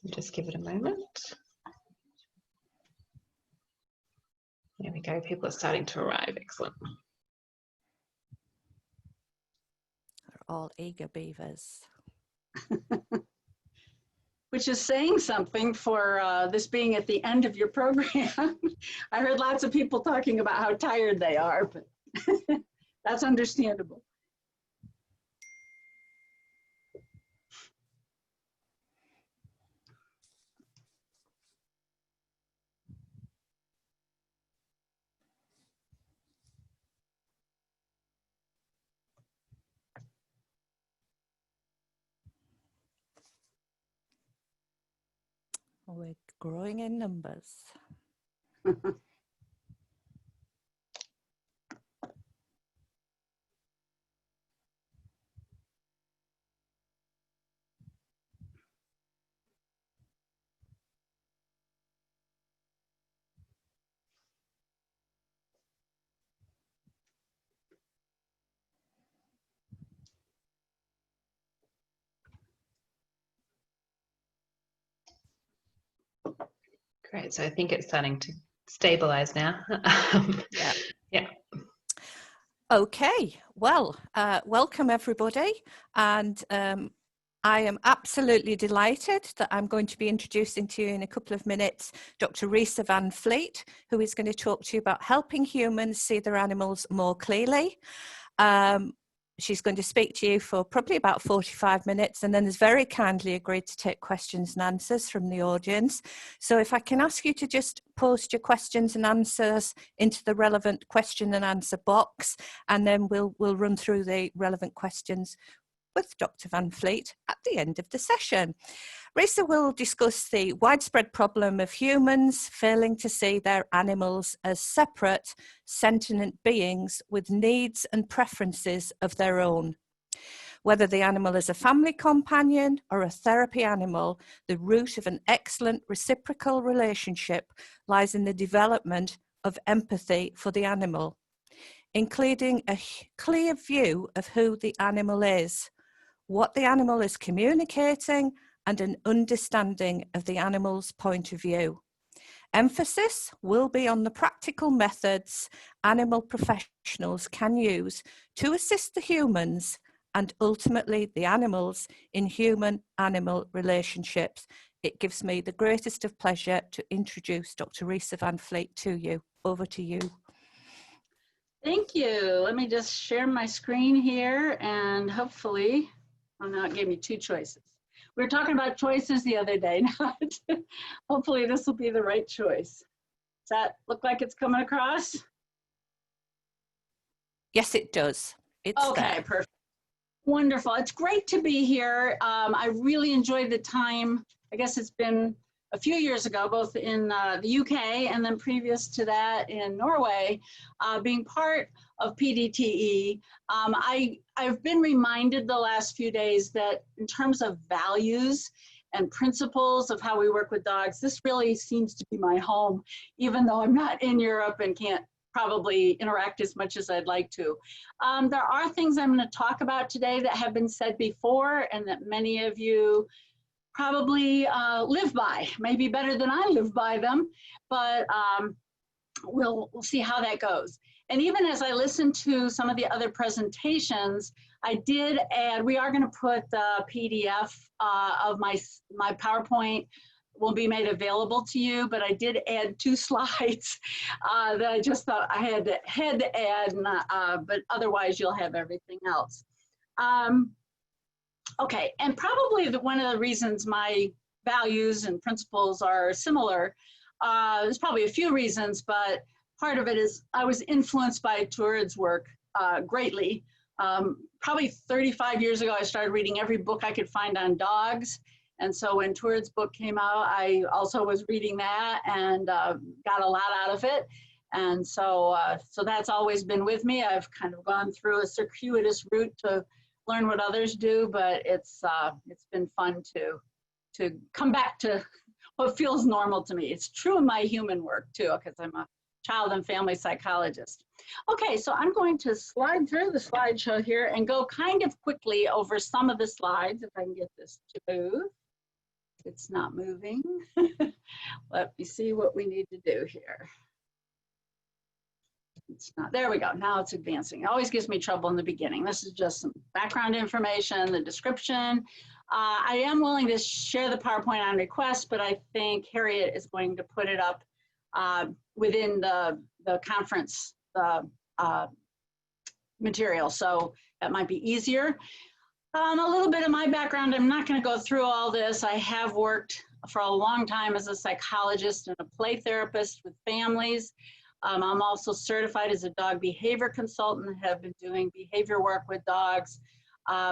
Just give it a moment. There we go. People are starting to arrive. Excellent. They're all eager beavers. Which is saying something for this being at the end of your program. I heard lots of people talking about how tired they are, but that's understandable. We're growing in numbers. Great. So I think it's starting to stabilize now. Yeah. Yeah. Okay. Well, welcome everybody. And I am absolutely delighted that I'm going to be introducing to you in a couple of minutes Dr. Risa VanFleet, who is going to talk to you about helping humans see their animals more clearly. She's going to speak to you for probably about 45 minutes and then has very kindly agreed to take questions and answers from the audience. So if I can ask you to just post your questions and answers into the relevant question and answer box, and then we'll run through the relevant questions with Dr. VanFleet at the end of the session. Risa will discuss the widespread problem of humans failing to see their animals as separate, sentient beings with needs and preferences of their own. Whether the animal is a family companion or a therapy animal, the root of an excellent reciprocal relationship lies in the development of empathy for the animal, including a clear view of who the animal is, what the animal is communicating, and an understanding of the animal's point of view. Emphasis will be on the practical methods animal professionals can use to assist the humans and ultimately the animals in human-animal relationships. It gives me the greatest of pleasure to introduce Dr. Risa VanFleet to you. Over to you. Thank you. Let me just share my screen here and hopefully, oh no, it gave me two choices. We were talking about choices the other day. Hopefully this will be the right choice. Does that look like it's coming across? Yes, it does. It's okay, there. Perfect. Wonderful. It's great to be here. I really enjoyed the time. I guess it's been a few years ago, both in the UK and then previous to that in Norway, being part of PDTE. I've been reminded the last few days that in terms of values and principles of how we work with dogs, this really seems to be my home, even though I'm not in Europe and can't probably interact as much as I'd like to. There are things I'm going to talk about today that have been said before and that many of you probably live by, maybe better than I live by them, but we'll see how that goes. And even as I listened to some of the other presentations, I did add, we are going to put the PDF of my PowerPoint will be made available to you, but I did add 2 slides that I just thought I had to add, but otherwise you'll have everything else. Okay, and probably one of the reasons my values and principles are similar, there's probably a few reasons, but part of it is I was influenced by Turid's work greatly. Probably 35 years ago, I started reading every book I could find on dogs. And so when Turid's book came out, I also was reading that and got a lot out of it. And so, so that's always been with me. I've kind of gone through a circuitous route to learn what others do, but it's been fun to come back to what feels normal to me. It's true in my human work too, because I'm a child and family psychologist. Okay, so I'm going to slide through the slideshow here and go kind of quickly over some of the slides, if I can get this to move. It's not moving. Let me see what we need to do here. It's not, there we go. Now it's advancing. It always gives me trouble in the beginning. This is just some background information, the description. I am willing to share the PowerPoint on request, but I think Harriet is going to put it up within the conference material. So that might be easier. A little bit of my background. I'm not going to go through all this. I have worked for a long time as a psychologist and a play therapist with families. I'm also certified as a dog behavior consultant and have been doing behavior work with dogs,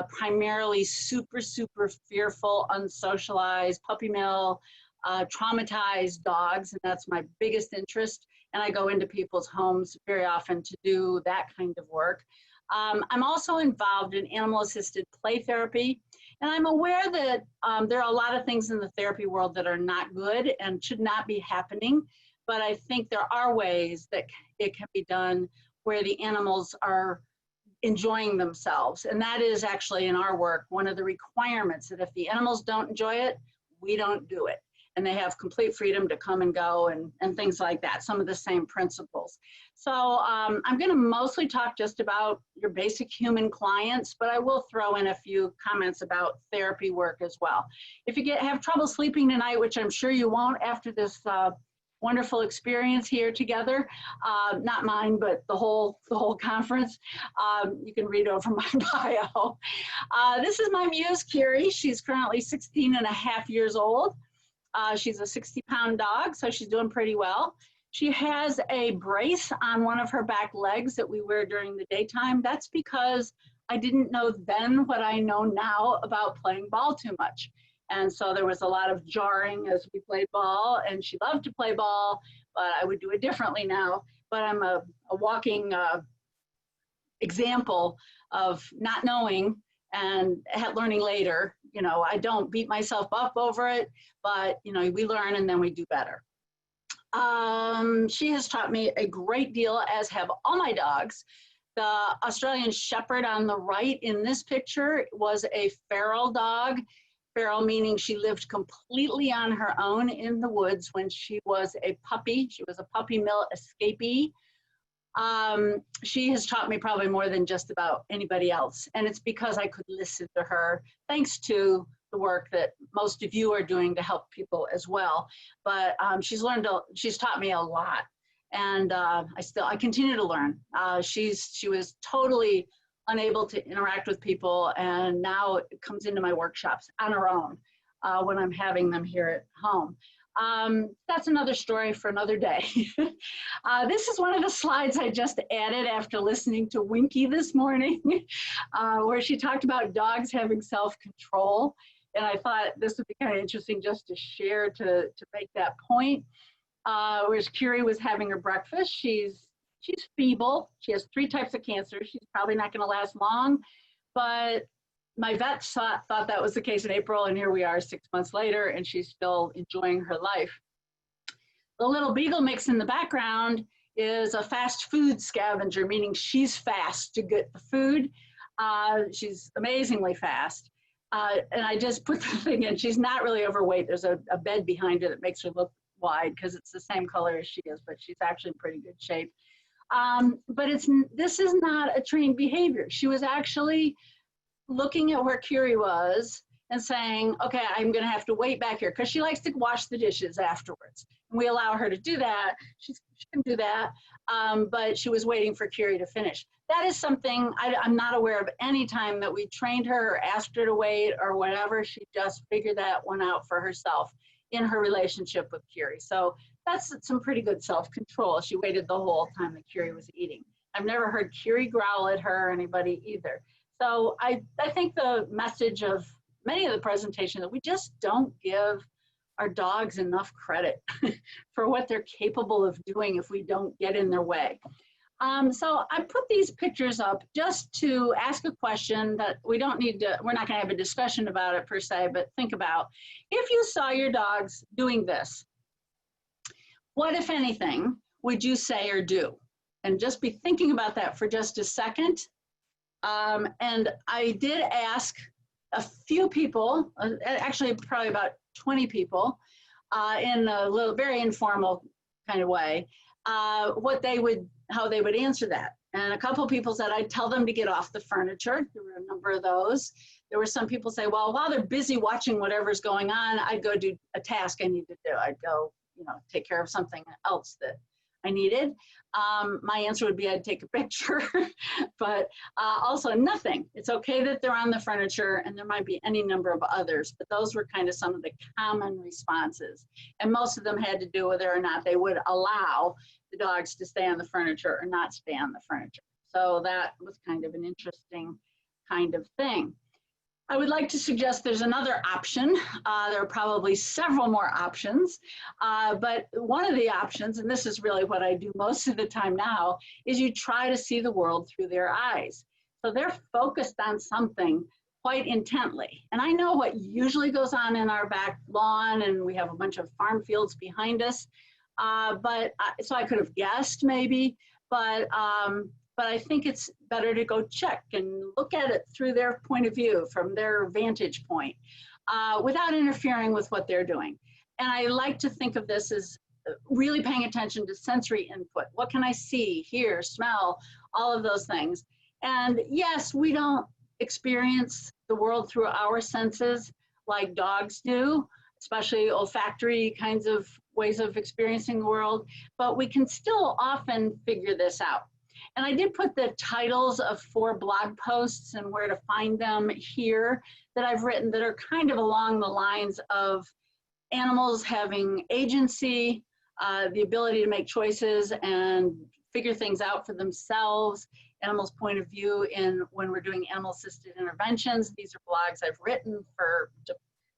primarily super fearful, unsocialized, puppy mill, traumatized dogs, and that's my biggest interest. And I go into people's homes very often to do that kind of work. I'm also involved in animal-assisted play therapy, and I'm aware that there are a lot of things in the therapy world that are not good and should not be happening, but I think there are ways that it can be done where the animals are enjoying themselves, and that is actually in our work one of the requirements, that if the animals don't enjoy it, we don't do it. And they have complete freedom to come and go and things like that, some of the same principles. So I'm going to mostly talk just about your basic human clients, but I will throw in a few comments about therapy work as well. If you have trouble sleeping tonight, which I'm sure you won't after this wonderful experience here together, not mine, but the whole conference, you can read over my bio. This is my muse, Kiri. She's currently 16 and a half years old. She's a 60-pound dog, so she's doing pretty well. She has a brace on one of her back legs that we wear during the daytime. That's because I didn't know then what I know now about playing ball too much. And so there was a lot of jarring as we played ball, and she loved to play ball, but I would do it differently now. But I'm a walking example of not knowing and learning later. You know, I don't beat myself up over it, but, you know, we learn and then we do better. She has taught me a great deal, as have all my dogs. The Australian Shepherd on the right in this picture was a feral dog. Feral meaning she lived completely on her own in the woods when she was a puppy. She was a puppy mill escapee. She has taught me probably more than just about anybody else. And it's because I could listen to her, thanks to the work that most of you are doing to help people as well. But she's taught me a lot. And I continue to learn. She was totally unable to interact with people, and now it comes into my workshops on her own when I'm having them here at home. That's another story for another day. This is one of the slides I just added after listening to Winky this morning, where she talked about dogs having self-control. And I thought this would be kind of interesting just to share to make that point. Whereas Kiri was having her breakfast, she's feeble. She has 3 types of cancer. She's probably not going to last long, but my vet thought that was the case in April, and here we are 6 months later, and she's still enjoying her life. The little beagle mix in the background is a fast food scavenger, meaning she's fast to get the food. She's amazingly fast. And I just put the thing in. She's not really overweight. There's a bed behind her that makes her look wide because it's the same color as she is, but she's actually in pretty good shape. But this is not a trained behavior. She was actually looking at where Kiri was and saying, okay, I'm going to have to wait back here, because she likes to wash the dishes afterwards. And we allow her to do that. She can do that, but she was waiting for Kiri to finish. That is something I'm not aware of any time that we trained her or asked her to wait or whatever. She just figured that one out for herself in her relationship with Kiri. So that's some pretty good self-control. She waited the whole time that Kiri was eating. I've never heard Kiri growl at her or anybody either. So I think the message of many of the presentations that we just don't give our dogs enough credit for what they're capable of doing if we don't get in their way. So I put these pictures up just to ask a question that we're not going to have a discussion about it per se, but think about, if you saw your dogs doing this, what, if anything, would you say or do? And just be thinking about that for just a second. And I did ask a few people, actually probably about 20 people in a little, very informal kind of way, how they would answer that. And a couple of people said, I'd tell them to get off the furniture. There were a number of those. There were some people say, well, while they're busy watching whatever's going on, I'd go do a task I need to do. I'd go, take care of something else that I needed. My answer would be I'd take a picture, but also nothing. It's okay that they're on the furniture, and there might be any number of others, but those were kind of some of the common responses. And most of them had to do with whether or not they would allow the dogs to stay on the furniture or not stay on the furniture. So that was kind of an interesting kind of thing. I would like to suggest there's another option. There are probably several more options, but one of the options, and this is really what I do most of the time now, is you try to see the world through their eyes. So they're focused on something quite intently. And I know what usually goes on in our back lawn, and we have a bunch of farm fields behind us, so I could have guessed maybe, but I think it's better to go check and look at it through their point of view, from their vantage point, without interfering with what they're doing. And I like to think of this as really paying attention to sensory input. What can I see, hear, smell, all of those things. And yes, we don't experience the world through our senses like dogs do, especially olfactory kinds of ways of experiencing the world, but we can still often figure this out. And I did put the titles of 4 blog posts and where to find them here that I've written that are kind of along the lines of animals having agency, the ability to make choices and figure things out for themselves, animals' point of view when we're doing animal-assisted interventions. These are blogs I've written to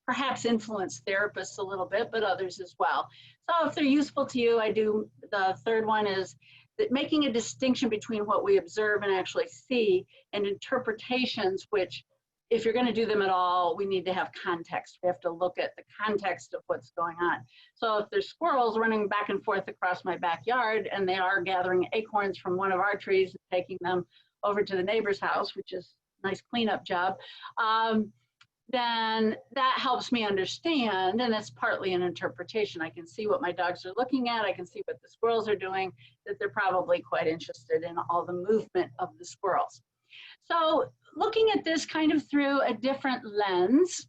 perhaps influence therapists a little bit, but others as well. So if they're useful to you, the third one is that making a distinction between what we observe and actually see and interpretations, which if you're going to do them at all, we need to have context. We have to look at the context of what's going on. So if there's squirrels running back and forth across my backyard and they are gathering acorns from one of our trees and taking them over to the neighbor's house, which is a nice cleanup job, then that helps me understand, and it's partly an interpretation. I can see what my dogs are looking at, I can see what the squirrels are doing, that they're probably quite interested in all the movement of the squirrels. So looking at this kind of through a different lens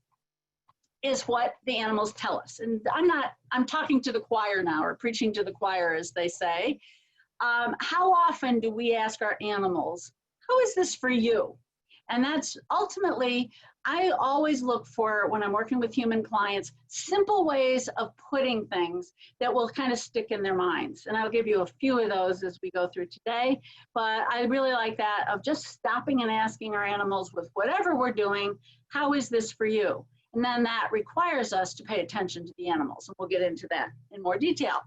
is what the animals tell us. And I'm talking to the choir now, or preaching to the choir, as they say. How often do we ask our animals, how is this for you? And that's ultimately, I always look for, when I'm working with human clients, simple ways of putting things that will kind of stick in their minds. And I'll give you a few of those as we go through today. But I really like that of just stopping and asking our animals with whatever we're doing, how is this for you? And then that requires us to pay attention to the animals. And we'll get into that in more detail.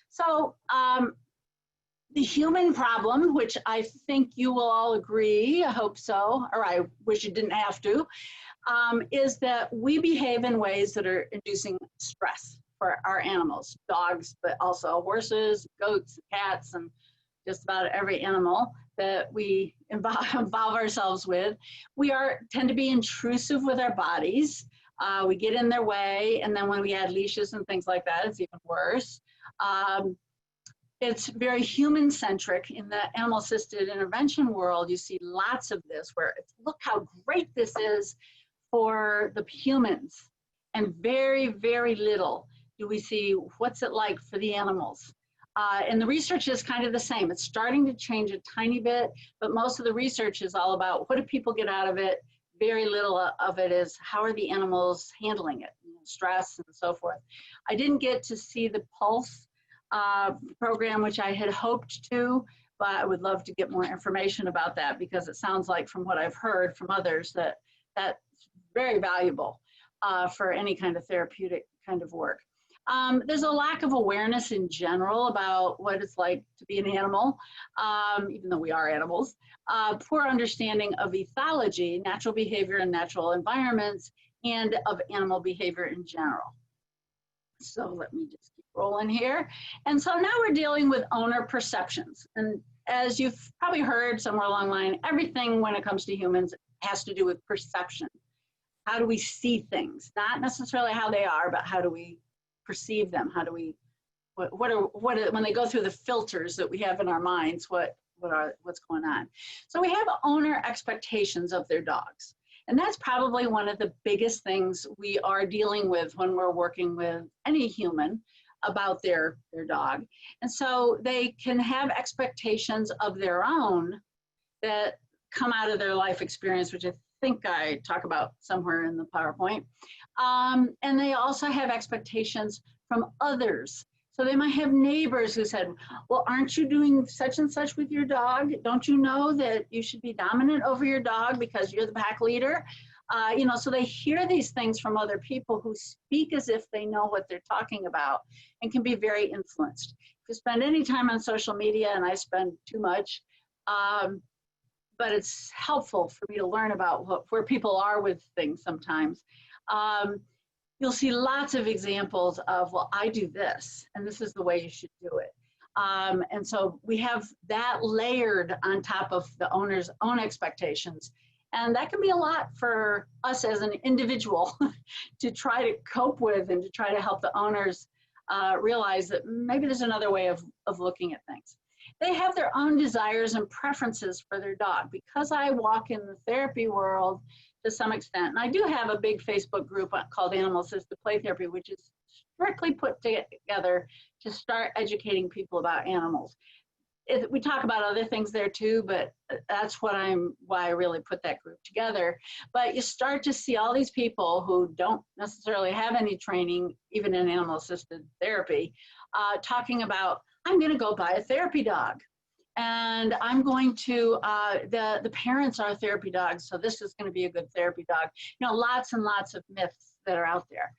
So the human problem, which I think you will all agree, I hope so, or I wish you didn't have to, is that we behave in ways that are inducing stress for our animals, dogs, but also horses, goats, cats, and just about every animal that we involve ourselves with. We tend to be intrusive with our bodies. We get in their way, and then when we add leashes and things like that, it's even worse. It's very human-centric. In the animal-assisted intervention world, you see lots of this, where it's, look how great this is for the humans, and very, very little do we see what's it like for the animals. And the research is kind of the same. It's starting to change a tiny bit, but most of the research is all about what do people get out of it. Very little of it is how are the animals handling it, stress and so forth. I didn't get to see the Pulse program, which I had hoped to, but I would love to get more information about that, because it sounds like, from what I've heard from others, that that's very valuable for any kind of therapeutic kind of work. There's a lack of awareness in general about what it's like to be an animal, even though we are animals. Poor understanding of ethology, natural behavior in natural environments, and of animal behavior in general. So let me just keep rolling here. And so now we're dealing with owner perceptions. And as you've probably heard somewhere along the line, everything when it comes to humans has to do with perception. how do we see things? Not necessarily how they are, but how do we perceive them? How do we, when they go through the filters that we have in our minds, what's going on? So we have owner expectations of their dogs. And that's probably one of the biggest things we are dealing with when we're working with any human about their dog. And so they can have expectations of their own that come out of their life experience, which I think I talk about somewhere in the PowerPoint. And they also have expectations from others. So they might have neighbors who said, well, aren't you doing such and such with your dog? Don't you know that you should be dominant over your dog because you're the pack leader? You know, so they hear these things from other people who speak as if they know what they're talking about and can be very influenced. If you spend any time on social media, and I spend too much, but it's helpful for me to learn about where people are with things sometimes. You'll see lots of examples of, well, I do this, and this is the way you should do it. And so we have that layered on top of the owner's own expectations. And that can be a lot for us as an individual to try to cope with and to try to help the owners realize that maybe there's another way of looking at things. They have their own desires and preferences for their dog. Because I walk in the therapy world to some extent, and I do have a big Facebook group called Animal Assisted Play Therapy, which is strictly put together to start educating people about animals. We talk about other things there too, but that's why I really put that group together. But you start to see all these people who don't necessarily have any training, even in animal assisted therapy, talking about, I'm going to go buy a therapy dog. And I'm going to, the parents are therapy dogs, so this is going to be a good therapy dog. You know, lots and lots of myths that are out there.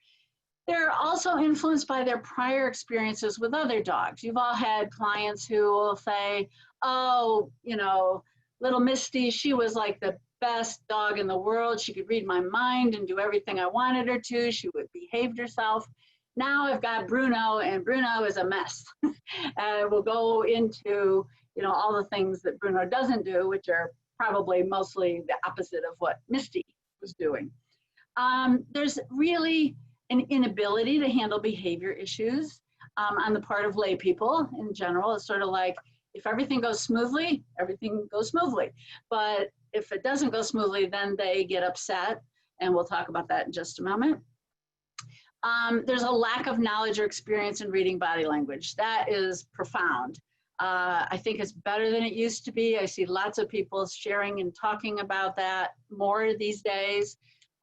They're also influenced by their prior experiences with other dogs. You've all had clients who will say, oh, you know, little Misty, she was like the best dog in the world. She could read my mind and do everything I wanted her to. She would behave herself. Now I've got Bruno, and Bruno is a mess. And we'll go into, you know, all the things that Bruno doesn't do, which are probably mostly the opposite of what Misty was doing. There's really an inability to handle behavior issues on the part of lay people in general. It's sort of like, if everything goes smoothly, everything goes smoothly. But if it doesn't go smoothly, then they get upset, and we'll talk about that in just a moment. There's a lack of knowledge or experience in reading body language. That is profound. I think it's better than it used to be. I see lots of people sharing and talking about that more these days.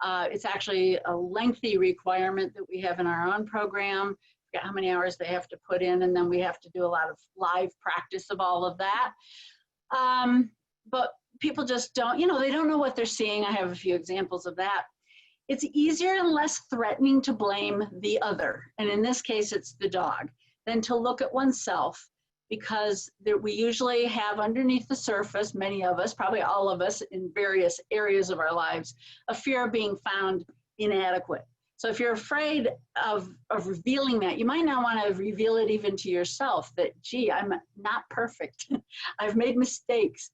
It's actually a lengthy requirement that we have in our own program. Forget how many hours they have to put in, and then we have to do a lot of live practice of all of that. But people just don't, you know, they don't know what they're seeing. I have a few examples of that. It's easier and less threatening to blame the other, and in this case, it's the dog, than to look at oneself, because we usually have underneath the surface, many of us, probably all of us in various areas of our lives, a fear of being found inadequate. So if you're afraid of revealing that, you might not want to reveal it even to yourself, that, gee, I'm not perfect. I've made mistakes.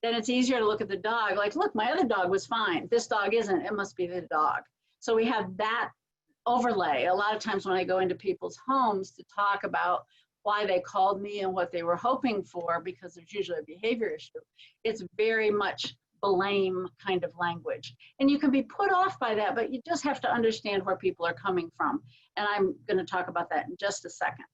Then it's easier to look at the dog like, look, my other dog was fine. This dog isn't. It must be the dog. So we have that overlay. A lot of times when I go into people's homes to talk about why they called me and what they were hoping for, because there's usually a behavior issue, it's very much blame kind of language. And you can be put off by that, but you just have to understand where people are coming from. And I'm going to talk about that in just a second.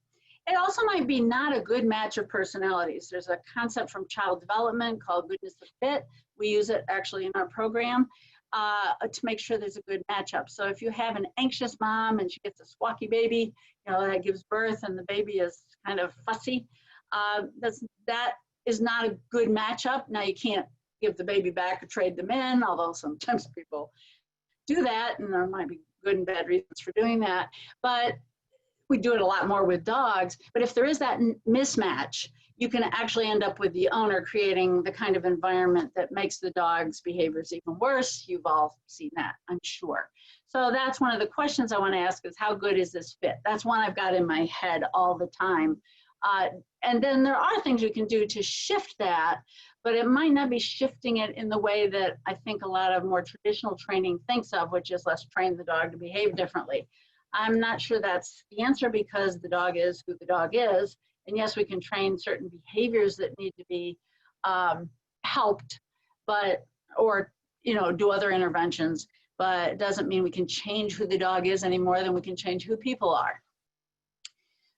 It also might be not a good match of personalities. There's a concept from child development called goodness of fit. We use it actually in our program to make sure there's a good matchup. So if you have an anxious mom and she gets a squawky baby, you know, that gives birth and the baby is kind of fussy, that is not a good matchup. Now you can't give the baby back or trade them in, although sometimes people do that, and there might be good and bad reasons for doing that. But we do it a lot more with dogs. But if there is that mismatch, you can actually end up with the owner creating the kind of environment that makes the dog's behaviors even worse. You've all seen that, I'm sure. So that's one of the questions I want to ask is, how good is this fit? That's one I've got in my head all the time. And then there are things we can do to shift that, but it might not be shifting it in the way that I think a lot of more traditional training thinks of, which is let's train the dog to behave differently. I'm not sure that's the answer, because the dog is who the dog is. And yes, we can train certain behaviors that need to be helped, but, or, you know, do other interventions, but it doesn't mean we can change who the dog is any more than we can change who people are.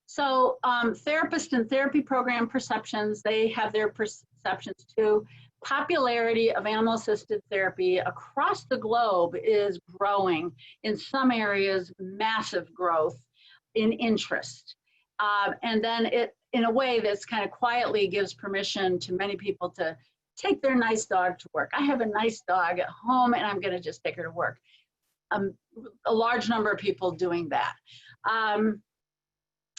So therapist and therapy program perceptions, they have their perceptions too. Popularity of animal-assisted therapy across the globe is growing. In some areas, massive growth in interest. And then it, in a way that's kind of quietly gives permission to many people to take their nice dog to work. I have a nice dog at home and I'm gonna just take her to work. A large number of people doing that.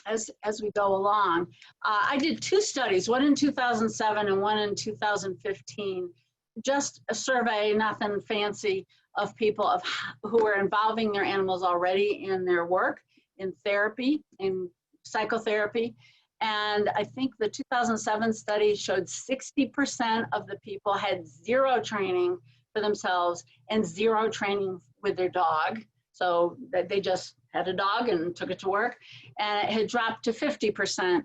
As we go along. I did 2 studies, one in 2007 and one in 2015, just a survey, nothing fancy, of people who are involving their animals already in their work, in therapy, in psychotherapy. And I think the 2007 study showed 60% of the people had 0 training for themselves and 0 training with their dog. So that they just had a dog and took it to work, and it had dropped to 50%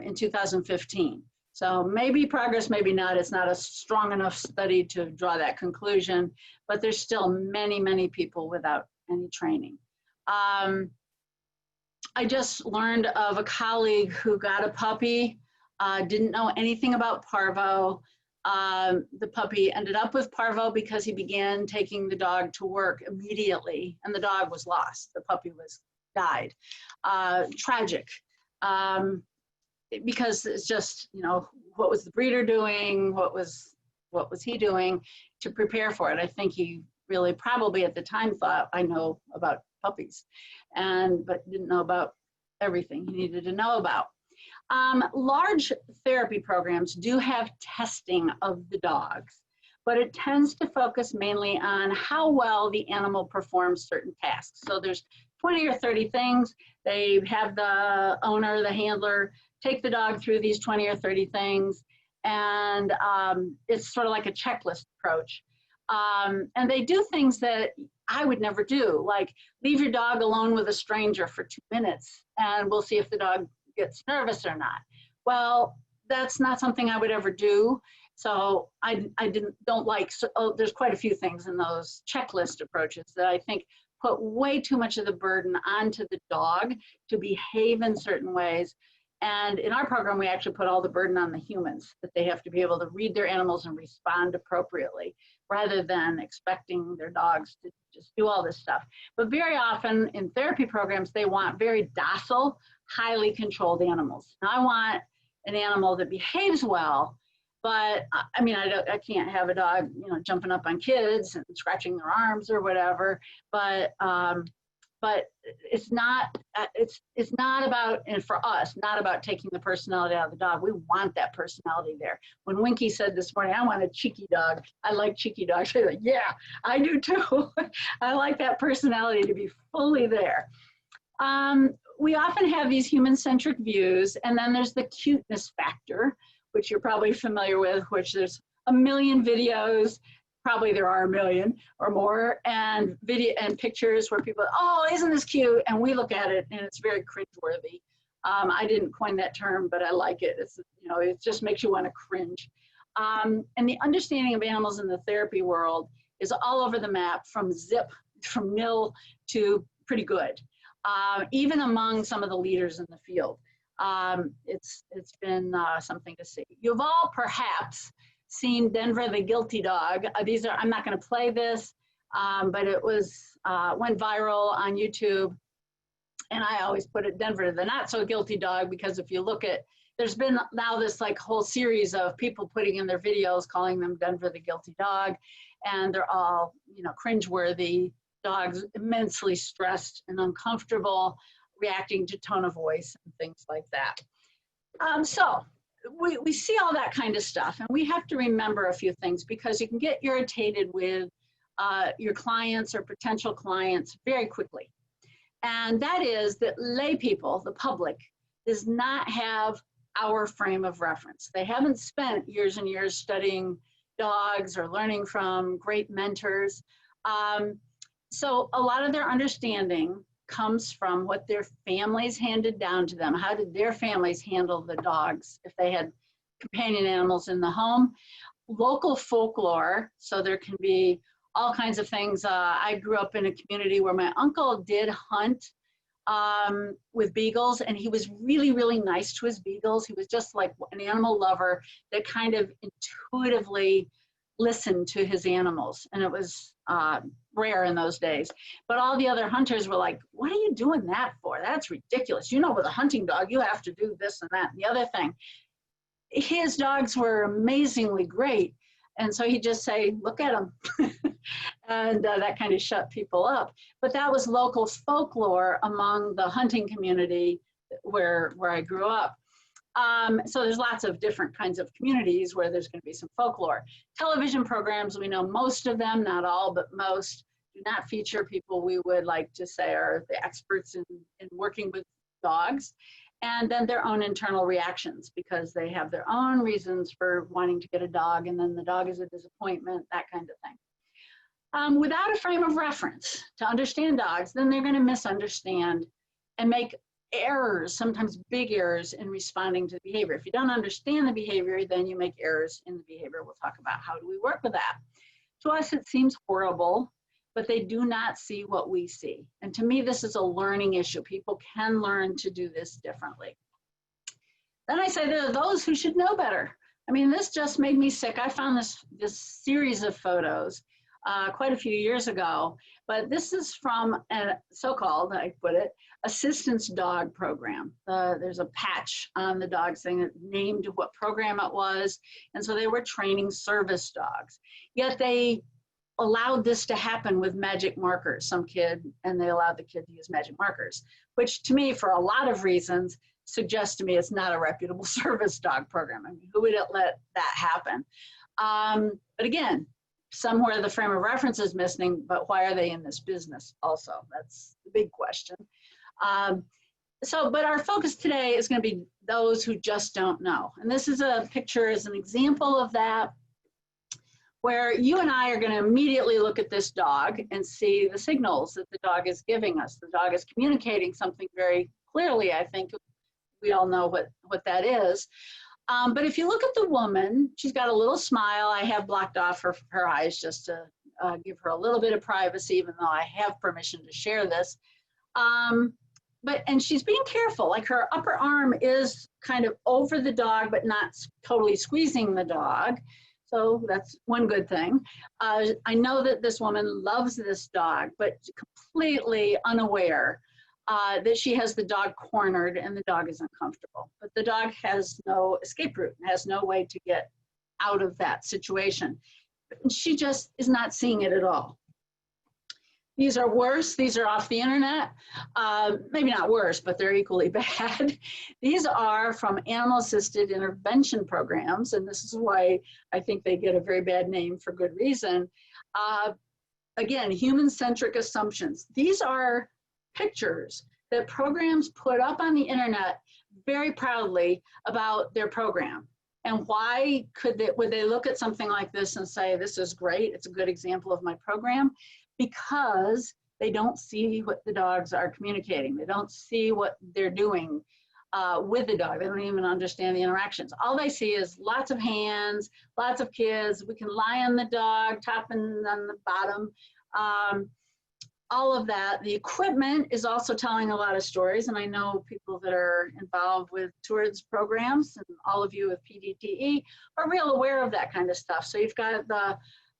in 2015. So maybe progress, maybe not. It's not a strong enough study to draw that conclusion, but there's still many, many people without any training. I just learned of a colleague who got a puppy, didn't know anything about parvo. The puppy ended up with parvo because he began taking the dog to work immediately, and the dog was lost. The puppy died. Tragic, because it's just, you know, what was the breeder doing? What was he doing to prepare for it? I think he really probably at the time thought, I know about puppies, but didn't know about everything he needed to know about. Large therapy programs do have testing of the dogs, but it tends to focus mainly on how well the animal performs certain tasks. So there's 20 or 30 things. They have the owner, the handler, take the dog through these 20 or 30 things, and it's sort of like a checklist approach. And they do things that I would never do, like leave your dog alone with a stranger for 2 minutes, and we'll see if the dog gets nervous or not. Well, that's not something I would ever do. So I don't like, there's quite a few things in those checklist approaches that I think put way too much of the burden onto the dog to behave in certain ways. And in our program, we actually put all the burden on the humans, that they have to be able to read their animals and respond appropriately, rather than expecting their dogs to just do all this stuff. But very often in therapy programs, they want very docile, highly controlled animals. Now, I want an animal that behaves well, but I mean, I can't have a dog, you know, jumping up on kids and scratching their arms or whatever. But it's not about, and for us, not about taking the personality out of the dog. We want that personality there. When Winky said this morning, I want a cheeky dog, I like cheeky dogs, I was like, yeah, I do too. I like that personality to be fully there. We often have these human-centric views, and then there's the cuteness factor, which you're probably familiar with, which there's a million videos, probably there are a million or more, and video and pictures where people, oh, isn't this cute? And we look at it and it's very cringeworthy. I didn't coin that term, but I like it. It's, you know, it just makes you want to cringe. And the understanding of animals in the therapy world is all over the map, from nil to pretty good. Even among some of the leaders in the field. It's been something to see. You've all perhaps seen Denver the Guilty Dog. I'm not going to play this, but it went viral on YouTube, and I always put it Denver the Not So Guilty Dog, because if you look at, there's been now this like whole series of people putting in their videos calling them Denver the Guilty Dog, and they're all, you know, cringeworthy. Dogs immensely stressed and uncomfortable, reacting to tone of voice and things like that. So we see all that kind of stuff, and we have to remember a few things, because you can get irritated with your clients or potential clients very quickly. And that is that lay people, the public, does not have our frame of reference. They haven't spent years and years studying dogs or learning from great mentors. So a lot of their understanding comes from what their families handed down to them. How did their families handle the dogs if they had companion animals in the home? Local folklore, so there can be all kinds of things. I grew up in a community where my uncle did hunt with beagles, and he was really, really nice to his beagles. He was just like an animal lover that kind of intuitively listened to his animals, and it was rare in those days. But all the other hunters were like, what are you doing that for? That's ridiculous. You know, with a hunting dog, you have to do this and that and the other thing. His dogs were amazingly great. And so he'd just say, look at them. And that kind of shut people up. But that was local folklore among the hunting community where I grew up. So there's lots of different kinds of communities where there's going to be some folklore. Television programs, we know most of them, not all, but most, do not feature people we would like to say are the experts in working with dogs. And then their own internal reactions, because they have their own reasons for wanting to get a dog, and then the dog is a disappointment, that kind of thing. Without a frame of reference to understand dogs, then they're going to misunderstand and make errors, sometimes big errors, in responding to the behavior. If you don't understand the behavior, then you make errors in the behavior. We'll talk about how do we work with that. To us, it seems horrible, but they do not see what we see. And to me, this is a learning issue. People can learn to do this differently. Then I say there are those who should know better. I mean, this just made me sick. I found this series of photos quite a few years ago, but this is from a so-called, I put it, assistance dog program. There's a patch on the dog thing that named what program it was. And so they were training service dogs. Yet they allowed this to happen with magic markers, some kid, and they allowed the kid to use magic markers, which to me, for a lot of reasons, suggests to me it's not a reputable service dog program. I mean, who would let that happen? But again, somewhere the frame of reference is missing, but why are they in this business also? That's the big question. But our focus today is going to be those who just don't know. And this is a picture as an example of that, where you and I are going to immediately look at this dog and see the signals that the dog is giving us. The dog is communicating something very clearly. I think we all know what that is. But if you look at the woman, she's got a little smile. I have blocked off her eyes just to give her a little bit of privacy, even though I have permission to share this. And she's being careful, like her upper arm is kind of over the dog, but not totally squeezing the dog. So that's one good thing. I know that this woman loves this dog, but completely unaware that she has the dog cornered and the dog is uncomfortable. But the dog has no escape route, has no way to get out of that situation. She just is not seeing it at all. These are worse. These are off the internet. Maybe not worse, but they're equally bad. These are from animal-assisted intervention programs, and this is why I think they get a very bad name for good reason. Again, human-centric assumptions. These are pictures that programs put up on the internet very proudly about their program. And why would they look at something like this and say, this is great, it's a good example of my program? Because they don't see what the dogs are communicating. They don't see what they're doing with the dog. They don't even understand the interactions. All they see is lots of hands, lots of kids. We can lie on the dog, top and on the bottom. All of that. The equipment is also telling a lot of stories. And I know people that are involved with tours programs, and all of you with PDTE are real aware of that kind of stuff. So you've got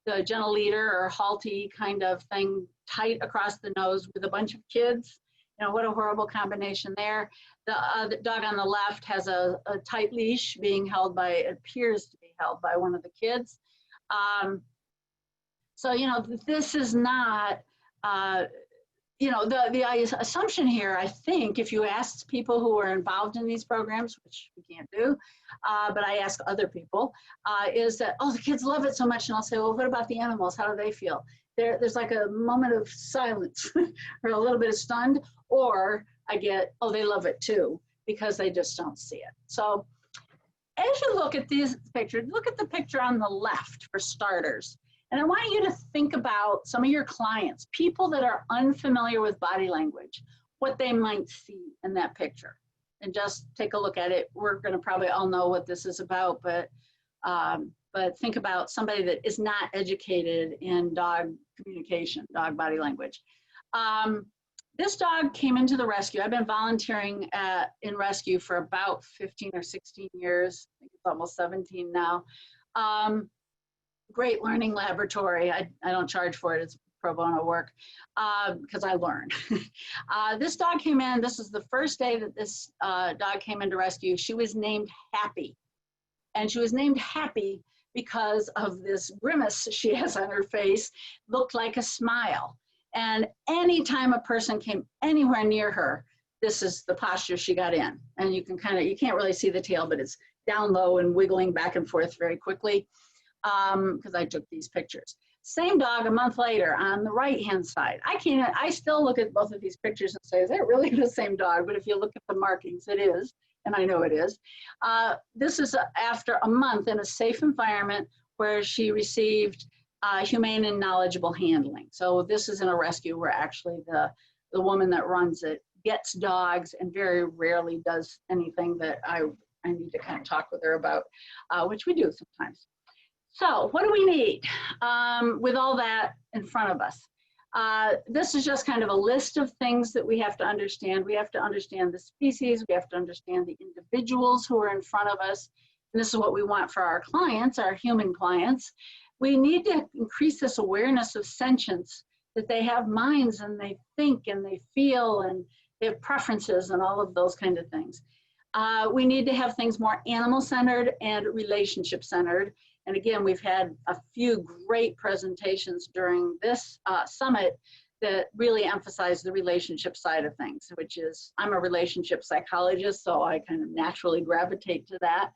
the gentle leader or halty kind of thing tight across the nose with a bunch of kids. You know, what a horrible combination there. The dog on the left has a tight leash being held by, it appears to be held by one of the kids. So, you know, this is not, you know, the assumption here, I think, if you ask people who are involved in these programs, which we can't do, but I ask other people, is that, oh, the kids love it so much. And I'll say, well, what about the animals? How do they feel? There's like a moment of silence or a little bit of stunned, or I get, oh, they love it too. because they just don't see it. So as you look at these pictures, look at the picture on the left for starters. And I want you to think about some of your clients, people that are unfamiliar with body language, what they might see in that picture. And just take a look at it. We're going to probably all know what this is about, but think about somebody that is not educated in dog communication, dog body language. This dog came into the rescue. I've been volunteering in rescue for about 15 or 16 years. I think it's almost 17 now. Great learning laboratory. I don't charge for it. It's pro bono work because I learn. This dog came in. This is the first day that this dog came into rescue. She was named Happy. And she was named Happy because of this grimace she has on her face, looked like a smile. And anytime a person came anywhere near her, this is the posture she got in. And you can't really see the tail, but it's down low and wiggling back and forth very quickly because I took these pictures. Same dog a month later on the right-hand side. I still look at both of these pictures and say, is that really the same dog? But if you look at the markings, it is, and I know it is. This is after a month in a safe environment where she received humane and knowledgeable handling. So this is in a rescue where actually the woman that runs it gets dogs and very rarely does anything that I need to kind of talk with her about, which we do sometimes. So what do we need with all that in front of us? This is just kind of a list of things that we have to understand. We have to understand the species. We have to understand the individuals who are in front of us. And this is what we want for our clients, our human clients. We need to increase this awareness of sentience, that they have minds and they think and they feel and they have preferences and all of those kind of things. We need to have things more animal-centered and relationship-centered. And again, we've had a few great presentations during this summit that really emphasize the relationship side of things, which is, I'm a relationship psychologist, so I kind of naturally gravitate to that.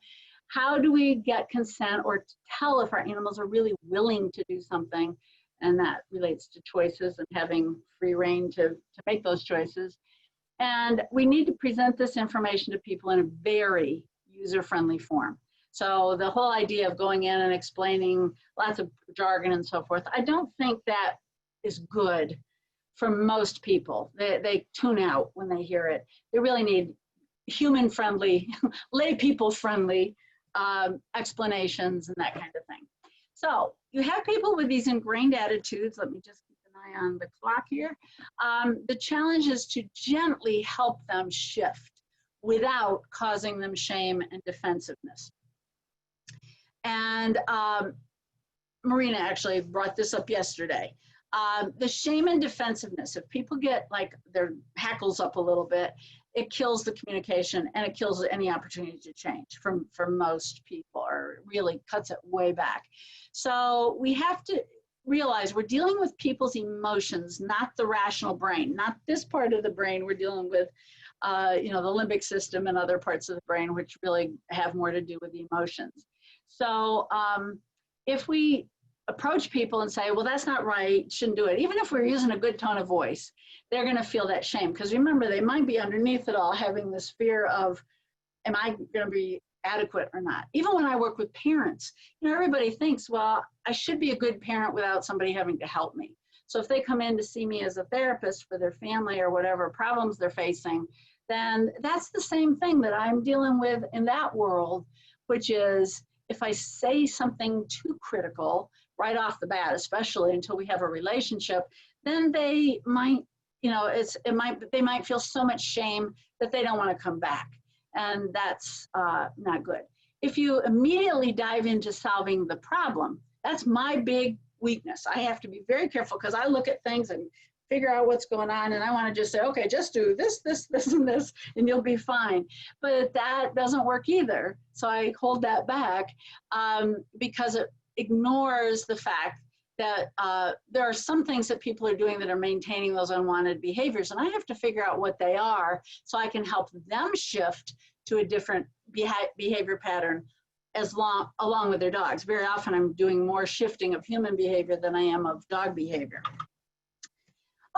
How do we get consent or tell if our animals are really willing to do something? And that relates to choices and having free rein to make those choices. And we need to present this information to people in a very user-friendly form. So the whole idea of going in and explaining lots of jargon and so forth, I don't think that is good for most people. They tune out when they hear it. They really need human-friendly, lay people-friendly explanations and that kind of thing. So you have people with these ingrained attitudes. Let me just keep an eye on the clock here. The challenge is to gently help them shift without causing them shame and defensiveness. And Marina actually brought this up yesterday. The shame and defensiveness, if people get like their hackles up a little bit, it kills the communication and it kills any opportunity to change for most people, or really cuts it way back. So we have to realize we're dealing with people's emotions, not the rational brain, not this part of the brain. We're dealing with the limbic system and other parts of the brain, which really have more to do with the emotions. So if we approach people and say, well, that's not right, shouldn't do it, even if we're using a good tone of voice, they're going to feel that shame. Because remember, they might be underneath it all having this fear of, am I going to be adequate or not? Even when I work with parents, everybody thinks, well, I should be a good parent without somebody having to help me. So if they come in to see me as a therapist for their family or whatever problems they're facing, then that's the same thing that I'm dealing with in that world, which is, if I say something too critical right off the bat, especially until we have a relationship, then they might, they might feel so much shame that they don't want to come back. And that's not good. If you immediately dive into solving the problem, that's my big weakness. I have to be very careful because I look at things and figure out what's going on, and I want to just say, okay, just do this, this, this, and this, and you'll be fine. But that doesn't work either. So I hold that back because it ignores the fact that there are some things that people are doing that are maintaining those unwanted behaviors, and I have to figure out what they are so I can help them shift to a different behavior pattern along with their dogs. Very often I'm doing more shifting of human behavior than I am of dog behavior.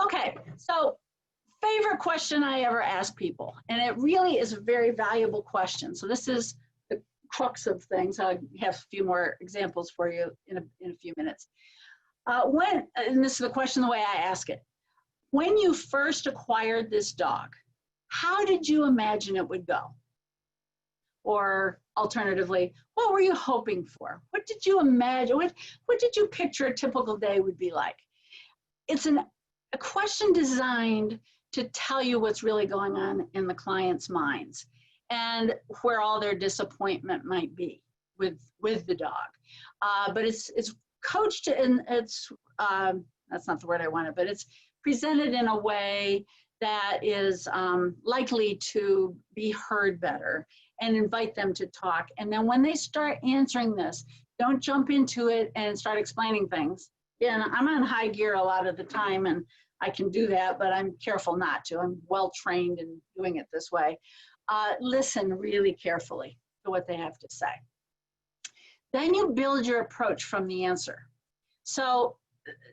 Okay, so favorite question I ever ask people, and it really is a very valuable question. So this is the crux of things. I have a few more examples for you in a few minutes. And this is the question the way I ask it. When you first acquired this dog, how did you imagine it would go? Or alternatively, what were you hoping for? What did you imagine? What did you picture a typical day would be like? It's a question designed to tell you what's really going on in the client's minds and where all their disappointment might be with the dog. But it's coached and it's, that's not the word I wanted, but it's presented in a way that is likely to be heard better and invite them to talk. And then when they start answering this, don't jump into it and start explaining things. And I'm on high gear a lot of the time, and I can do that, but I'm careful not to. I'm well trained in doing it this way. Listen really carefully to what they have to say. Then you build your approach from the answer. So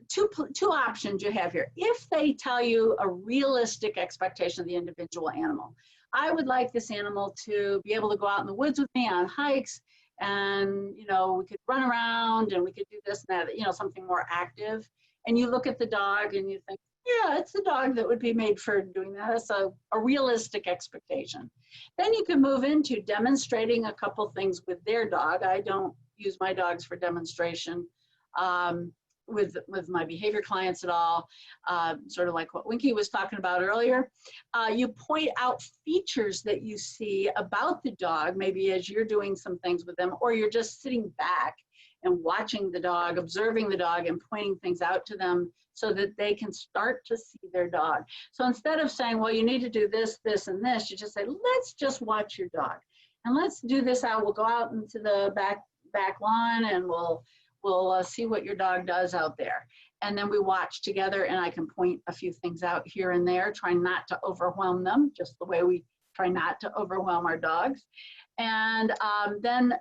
two options you have here. If they tell you a realistic expectation of the individual animal, I would like this animal to be able to go out in the woods with me on hikes, and we could run around and we could do this and that, something more active. And you look at the dog and you think, yeah, it's a dog that would be made for doing that. That's a realistic expectation. Then you can move into demonstrating a couple things with their dog. I don't use my dogs for demonstration with my behavior clients at all, sort of like what Winky was talking about earlier. You point out features that you see about the dog, maybe as you're doing some things with them, or you're just sitting back and watching the dog, observing the dog and pointing things out to them so that they can start to see their dog. So instead of saying, well, you need to do this, this, and this, you just say, let's just watch your dog. And let's do this out. We'll go out into the back lawn and we'll see what your dog does out there. And then we watch together, and I can point a few things out here and there, trying not to overwhelm them, just the way we try not to overwhelm our dogs. And then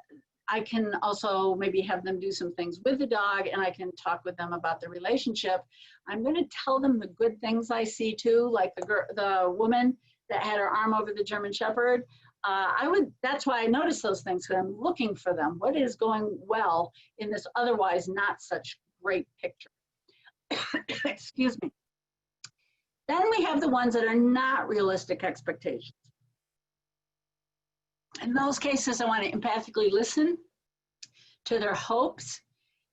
I can also maybe have them do some things with the dog, and I can talk with them about the relationship. I'm going to tell them the good things I see too, like the woman that had her arm over the German Shepherd. That's why I notice those things, because I'm looking for them. What is going well in this otherwise not such great picture? Excuse me. Then we have the ones that are not realistic expectations. In those cases, I want to empathically listen to their hopes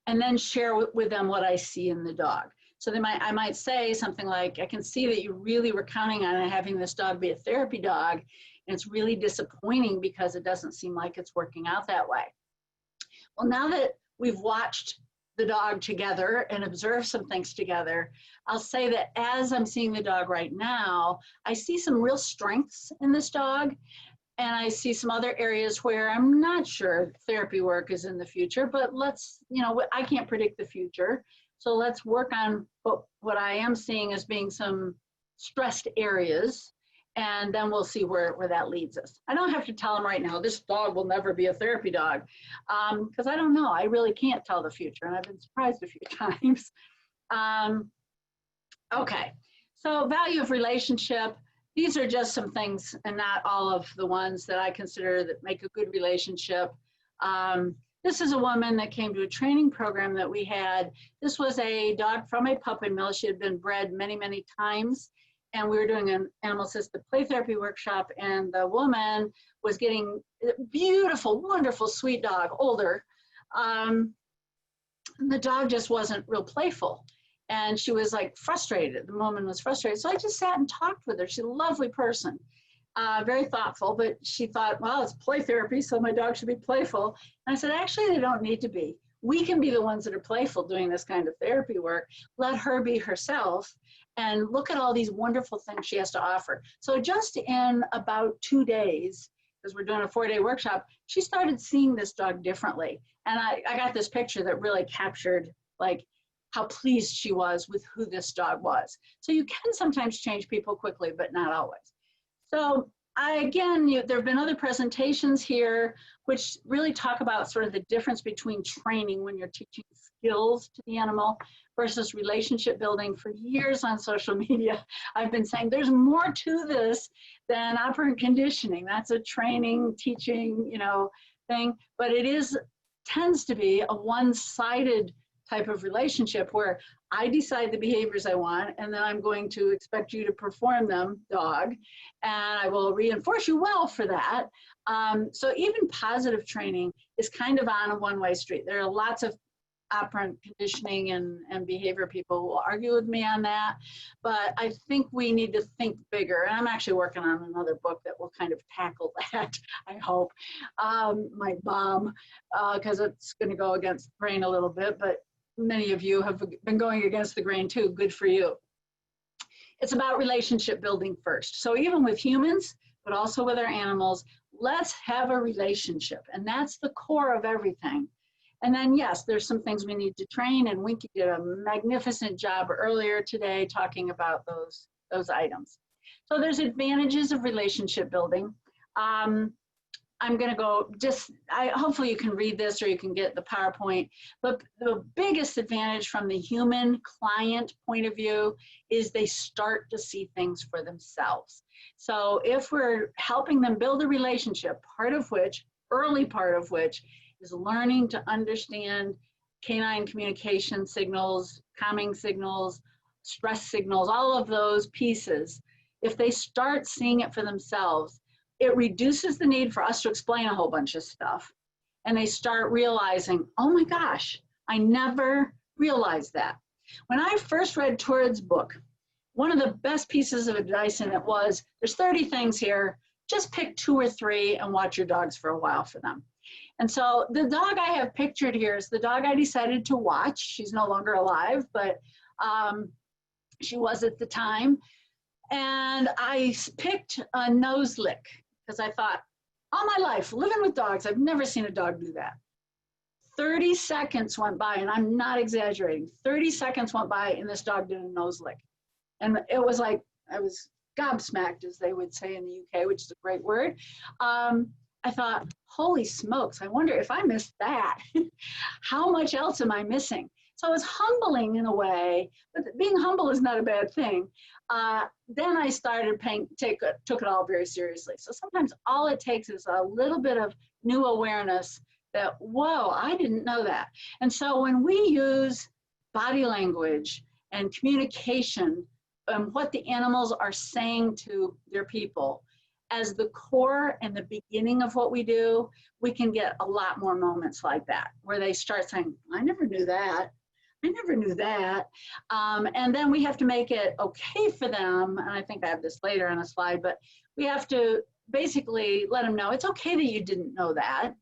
and then share with them what I see in the dog. So I might say something like, I can see that you really were counting on having this dog be a therapy dog, and it's really disappointing because it doesn't seem like it's working out that way. Well, now that we've watched the dog together and observed some things together, I'll say that as I'm seeing the dog right now, I see some real strengths in this dog, and I see some other areas where I'm not sure therapy work is in the future, but I can't predict the future. So let's work on what I am seeing as being some stressed areas, and then we'll see where that leads us. I don't have to tell them right now, this dog will never be a therapy dog, because I don't know. I really can't tell the future, and I've been surprised a few times. Okay, so value of relationship. These are just some things, and not all of the ones that I consider that make a good relationship. This is a woman that came to a training program that we had. This was a dog from a puppy mill. She had been bred many, many times, and we were doing an animal-assisted play therapy workshop, and the woman was getting a beautiful, wonderful, sweet dog, older. The dog just wasn't real playful, and she was like frustrated. The woman was frustrated. So I just sat and talked with her. She's a lovely person, very thoughtful, but she thought, well, it's play therapy, so my dog should be playful. And I said, actually, they don't need to be. We can be the ones that are playful doing this kind of therapy work. Let her be herself and look at all these wonderful things she has to offer. So just in about 2 days, because we're doing a 4-day workshop, she started seeing this dog differently. And I got this picture that really captured like how pleased she was with who this dog was. So you can sometimes change people quickly, but not always. So there have been other presentations here which really talk about sort of the difference between training when you're teaching skills to the animal versus relationship building. For years on social media, I've been saying there's more to this than operant conditioning. That's a training, teaching, thing, but tends to be a one-sided type of relationship where I decide the behaviors I want, and then I'm going to expect you to perform them, dog, and I will reinforce you well for that. So even positive training is kind of on a one-way street. There are lots of operant conditioning and behavior people who will argue with me on that, but I think we need to think bigger. And I'm actually working on another book that will kind of tackle that, I hope. My bomb, because it's going to go against the grain a little bit, but many of you have been going against the grain too. Good for you. It's about relationship building first. So even with humans, but also with our animals, let's have a relationship. And that's the core of everything. And then, yes, there's some things we need to train, and Winky did a magnificent job earlier today talking about those items. So there's advantages of relationship building. I'm going to go hopefully you can read this or you can get the PowerPoint, but the biggest advantage from the human client point of view is they start to see things for themselves. So if we're helping them build a relationship, early part of which is learning to understand canine communication signals, calming signals, stress signals, all of those pieces, if they start seeing it for themselves, it reduces the need for us to explain a whole bunch of stuff. And they start realizing, oh my gosh, I never realized that. When I first read Torrid's book, one of the best pieces of advice in it was, there's 30 things here, just pick 2 or 3 and watch your dogs for a while for them. And so the dog I have pictured here is the dog I decided to watch. She's no longer alive, but she was at the time. And I picked a nose lick because I thought, all my life, living with dogs, I've never seen a dog do that. 30 seconds went by, and I'm not exaggerating. 30 seconds went by, and this dog did a nose lick. And it was like, I was gobsmacked, as they would say in the UK, which is a great word. I thought, holy smokes, I wonder if I missed that, how much else am I missing? So it was humbling in a way, but being humble is not a bad thing. Then I started took it all very seriously. So sometimes all it takes is a little bit of new awareness that, whoa, I didn't know that. And so when we use body language and communication and what the animals are saying to their people as the core and the beginning of what we do, we can get a lot more moments like that, where they start saying, I never knew that. I never knew that. And then we have to make it okay for them. And I think I have this later on a slide, but we have to basically let them know it's okay that you didn't know that.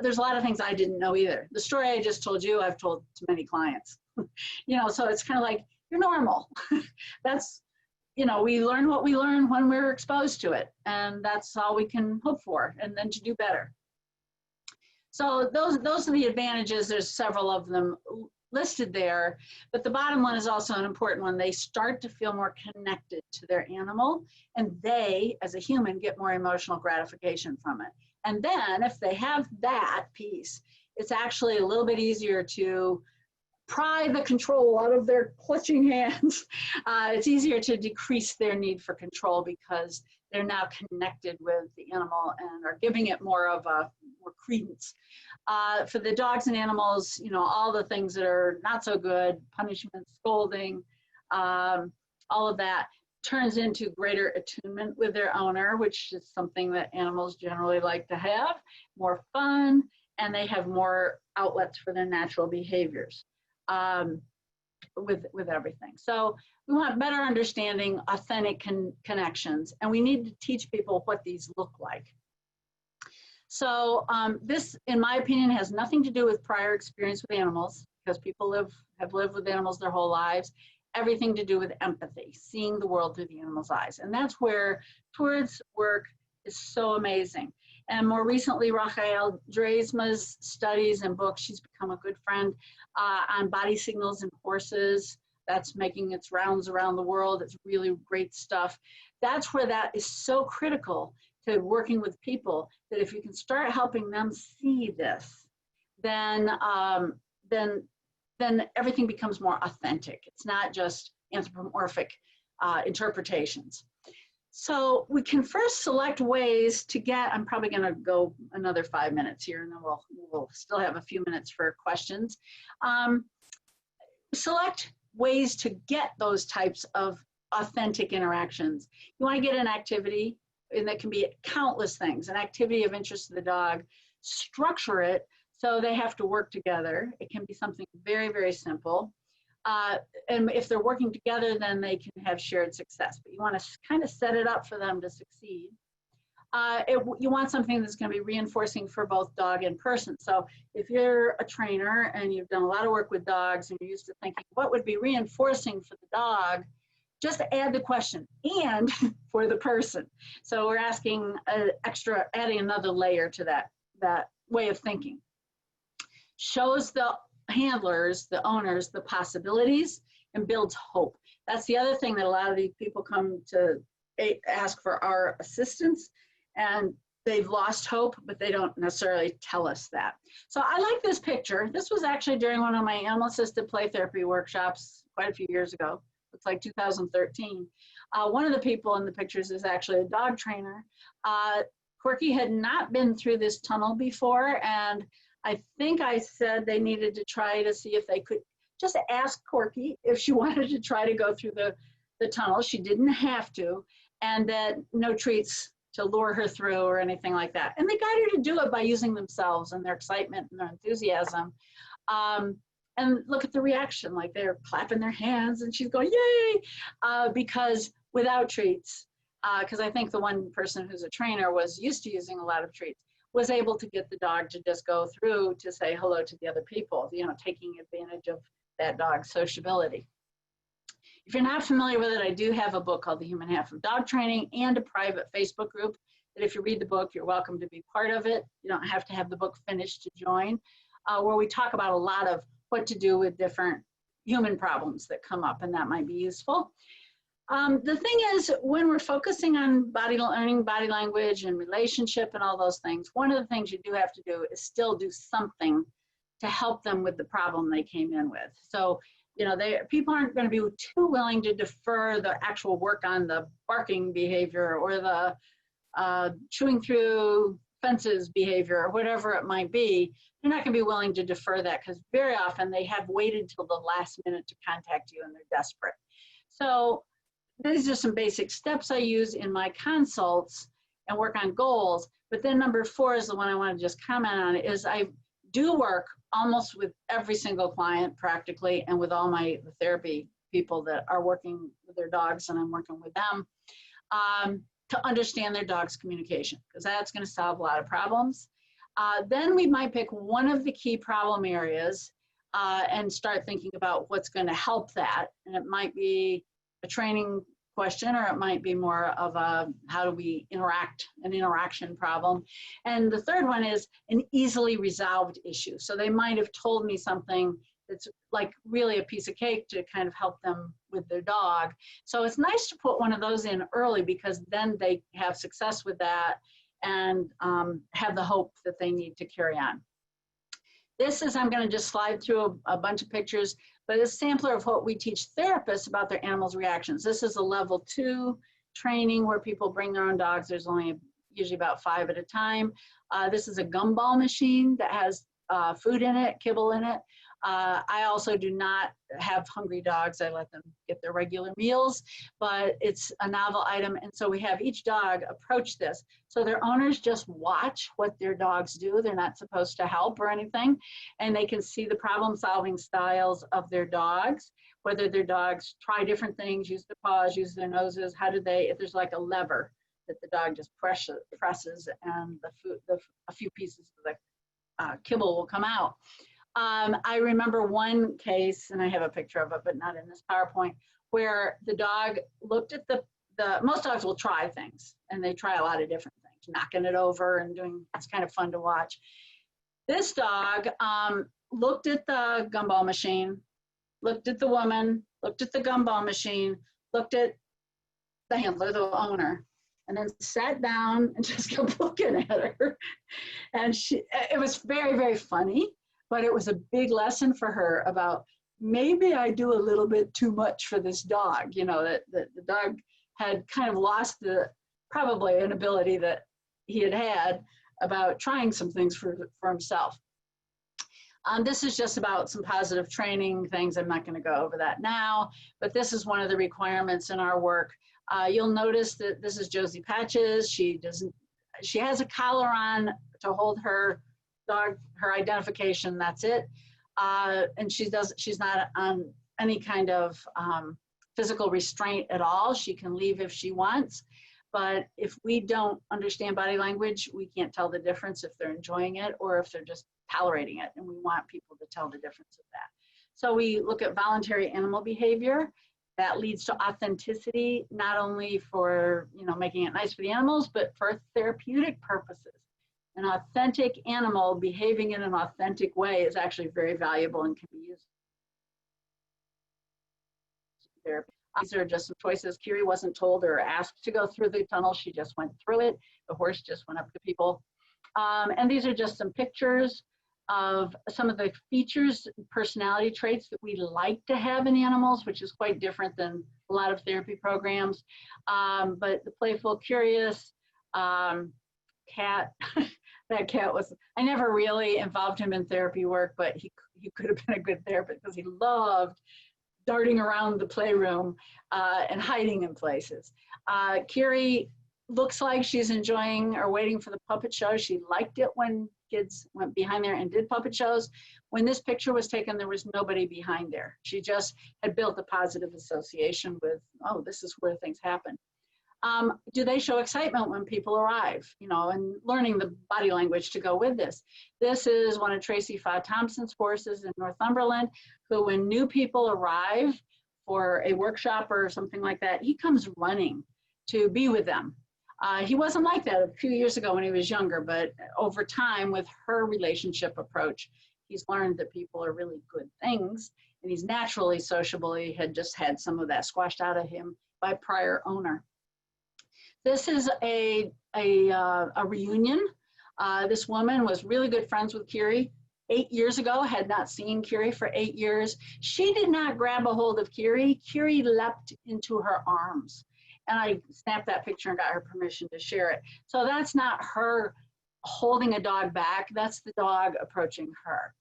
There's a lot of things I didn't know either. The story I just told you, I've told to many clients. So it's kind of like, you're normal. That's, we learn what we learn when we're exposed to it. And that's all we can hope for, and then to do better. So those are the advantages. There's several of them listed there, but the bottom one is also an important one. They start to feel more connected to their animal, and they, as a human, get more emotional gratification from it. And then if they have that piece, it's actually a little bit easier to pry the control out of their clutching hands. It's easier to decrease their need for control because they're now connected with the animal and are giving it more credence. For the dogs and animals, all the things that are not so good, punishment, scolding, all of that turns into greater attunement with their owner, which is something that animals generally like to have, more fun, and they have more outlets for their natural behaviors with everything. So we want better understanding, authentic connections, and we need to teach people what these look like. So this, in my opinion, has nothing to do with prior experience with animals, because people have lived with animals their whole lives. Everything to do with empathy, seeing the world through the animal's eyes. And that's where Torrid's work is so amazing. And more recently, Rachael Dresma's studies and books, she's become a good friend on body signals in horses. That's making its rounds around the world. It's really great stuff. that's where that is so critical to working with people, that if you can start helping them see this, then everything becomes more authentic. It's not just anthropomorphic interpretations. So we can first select ways to get, I'm probably going to go another 5 minutes here, and then we'll still have a few minutes for questions. Select ways to get those types of authentic interactions. You want to get an activity, and that can be countless things, an activity of interest to the dog. Structure it so they have to work together. It can be something very, very simple. And if they're working together, then they can have shared success. But you want to kind of set it up for them to succeed. You want something that's going to be reinforcing for both dog and person. So if you're a trainer and you've done a lot of work with dogs and you're used to thinking, what would be reinforcing for the dog? Just add the question, and for the person. So we're asking adding another layer to that way of thinking. Shows the handlers, the owners, the possibilities, and builds hope. That's the other thing that a lot of these people come to ask for our assistance, and they've lost hope, but they don't necessarily tell us that. So I like this picture. This was actually during one of my animal-assisted play therapy workshops quite a few years ago. It's like 2013. One of the people in the pictures is actually a dog trainer. Corky had not been through this tunnel before, and I think I said they needed to try to see if they could just ask Corky if she wanted to try to go through the tunnel. She didn't have to, and that no treats to lure her through or anything like that. And they got her to do it by using themselves and their excitement and their enthusiasm. And look at the reaction, like they're clapping their hands and she's going, yay, because without treats, because I think the one person who's a trainer was used to using a lot of treats, was able to get the dog to just go through to say hello to the other people, taking advantage of that dog's sociability. If you're not familiar with it, I do have a book called The Human Half of Dog Training and a private Facebook group that if you read the book, you're welcome to be part of it. You don't have to have the book finished to join, where we talk about a lot of what to do with different human problems that come up, and that might be useful. The thing is, when we're focusing on learning body language and relationship and all those things, one of the things you do have to do is still do something to help them with the problem they came in with. So, people aren't going to be too willing to defer the actual work on the barking behavior or the chewing through fences behavior or whatever it might be. They're not going to be willing to defer that because very often they have waited till the last minute to contact you and they're desperate. So these are some basic steps I use in my consults and work on goals. But then number 4 is the one I want to just comment on, is I do work almost with every single client practically, and with all my therapy people that are working with their dogs, and I'm working with them to understand their dog's communication, because that's going to solve a lot of problems. Then we might pick one of the key problem areas and start thinking about what's going to help that. And it might be a training question, or it might be more of a how do we interact, an interaction problem. And the third one is an easily resolved issue. So they might have told me something that's like really a piece of cake to kind of help them with their dog. So it's nice to put one of those in early, because then they have success with that and have the hope that they need to carry on. This is, I'm going to just slide through a bunch of pictures, but it's a sampler of what we teach therapists about their animals' reactions. This is a level 2 training where people bring their own dogs. There's only usually about 5 at a time. This is a gumball machine that has food in it, kibble in it. I also do not have hungry dogs. I let them get their regular meals, but it's a novel item. And so we have each dog approach this. So their owners just watch what their dogs do. They're not supposed to help or anything. And they can see the problem-solving styles of their dogs, whether their dogs try different things, use their paws, use their noses. How do they, if there's like a lever that the dog just presses and a few pieces of the kibble will come out. I remember one case, and I have a picture of it, but not in this PowerPoint, where the dog looked at most dogs will try things, and they try a lot of different things, knocking it over and it's kind of fun to watch. This dog looked at the gumball machine, looked at the woman, looked at the gumball machine, looked at the handler, the owner, and then sat down and just kept looking at her. And it was very, very funny, but it was a big lesson for her about maybe I do a little bit too much for this dog, you know, that the dog had kind of lost probably an ability that he had about trying some things for himself. This is just about some positive training things. I'm not going to go over that now, but this is one of the requirements in our work. You'll notice that this is Josie Patches. She has a collar on to hold her dog, her identification, that's it. And she's not on any kind of physical restraint at all. She can leave if she wants. But if we don't understand body language, we can't tell the difference if they're enjoying it or if they're just tolerating it. And we want people to tell the difference of that. So we look at voluntary animal behavior. That leads to authenticity, not only for, you know, making it nice for the animals, but for therapeutic purposes. An authentic animal behaving in an authentic way is actually very valuable and can be used in therapy. These are just some choices. Kiri wasn't told or asked to go through the tunnel. She just went through it. The horse just went up to people. And these are just some pictures of some of the features, personality traits that we like to have in animals, which is quite different than a lot of therapy programs. But the playful, curious, cat, that cat was, I never really involved him in therapy work, but he could have been a good therapist because he loved darting around the playroom and hiding in places. Kiri looks like she's enjoying or waiting for the puppet show. She liked it when kids went behind there and did puppet shows. When this picture was taken, there was nobody behind there. She just had built a positive association with, oh, this is where things happen. Do they show excitement when people arrive? You know, and learning the body language to go with this. This is one of Tracy Faw Thompson's horses in Northumberland, who when new people arrive for a workshop or something like that, he comes running to be with them. He wasn't like that a few years ago when he was younger, but over time with her relationship approach, he's learned that people are really good things, and he's naturally sociable. He had just had some of that squashed out of him by prior owner. This is a reunion. This woman was really good friends with Kiri 8 years ago, had not seen Kiri for 8 years. She did not grab a hold of Kiri. Kiri leapt into her arms. And I snapped that picture and got her permission to share it. So that's not her holding a dog back, that's the dog approaching her.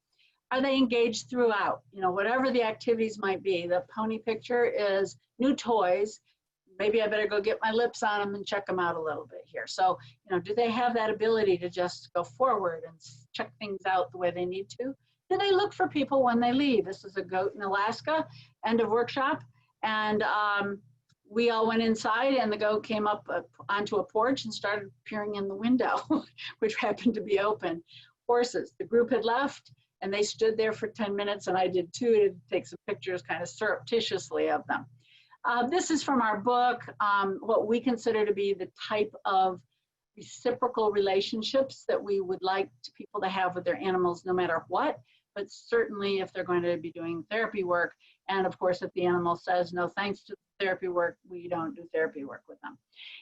Are they engaged throughout? You know, whatever the activities might be. The pony picture is new toys. Maybe I better go get my lips on them and check them out a little bit here. So, you know, do they have that ability to just go forward and check things out the way they need to? Do they look for people when they leave? This is a goat in Alaska, end of workshop. And we all went inside and the goat came up onto a porch and started peering in the window, which happened to be open. Horses, the group had left and they stood there for 10 minutes and I did too, to take some pictures kind of surreptitiously of them. This is from our book, what we consider to be the type of reciprocal relationships that we would like people to have with their animals no matter what, but certainly if they're going to be doing therapy work. And of course, if the animal says no thanks to therapy work, we don't do therapy work with them.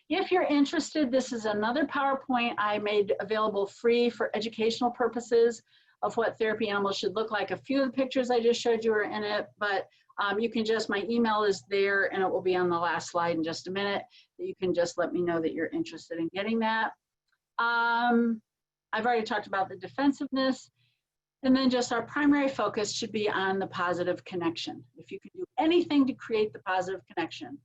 If you're interested, this is another PowerPoint I made available free for educational purposes of what therapy animals should look like. A few of the pictures I just showed you are in it, but you can just, my email is there and it will be on the last slide in just a minute. You can just let me know that you're interested in getting that. I've already talked about the defensiveness. And then just our primary focus should be on the positive connection. If you can do anything to create the positive connection.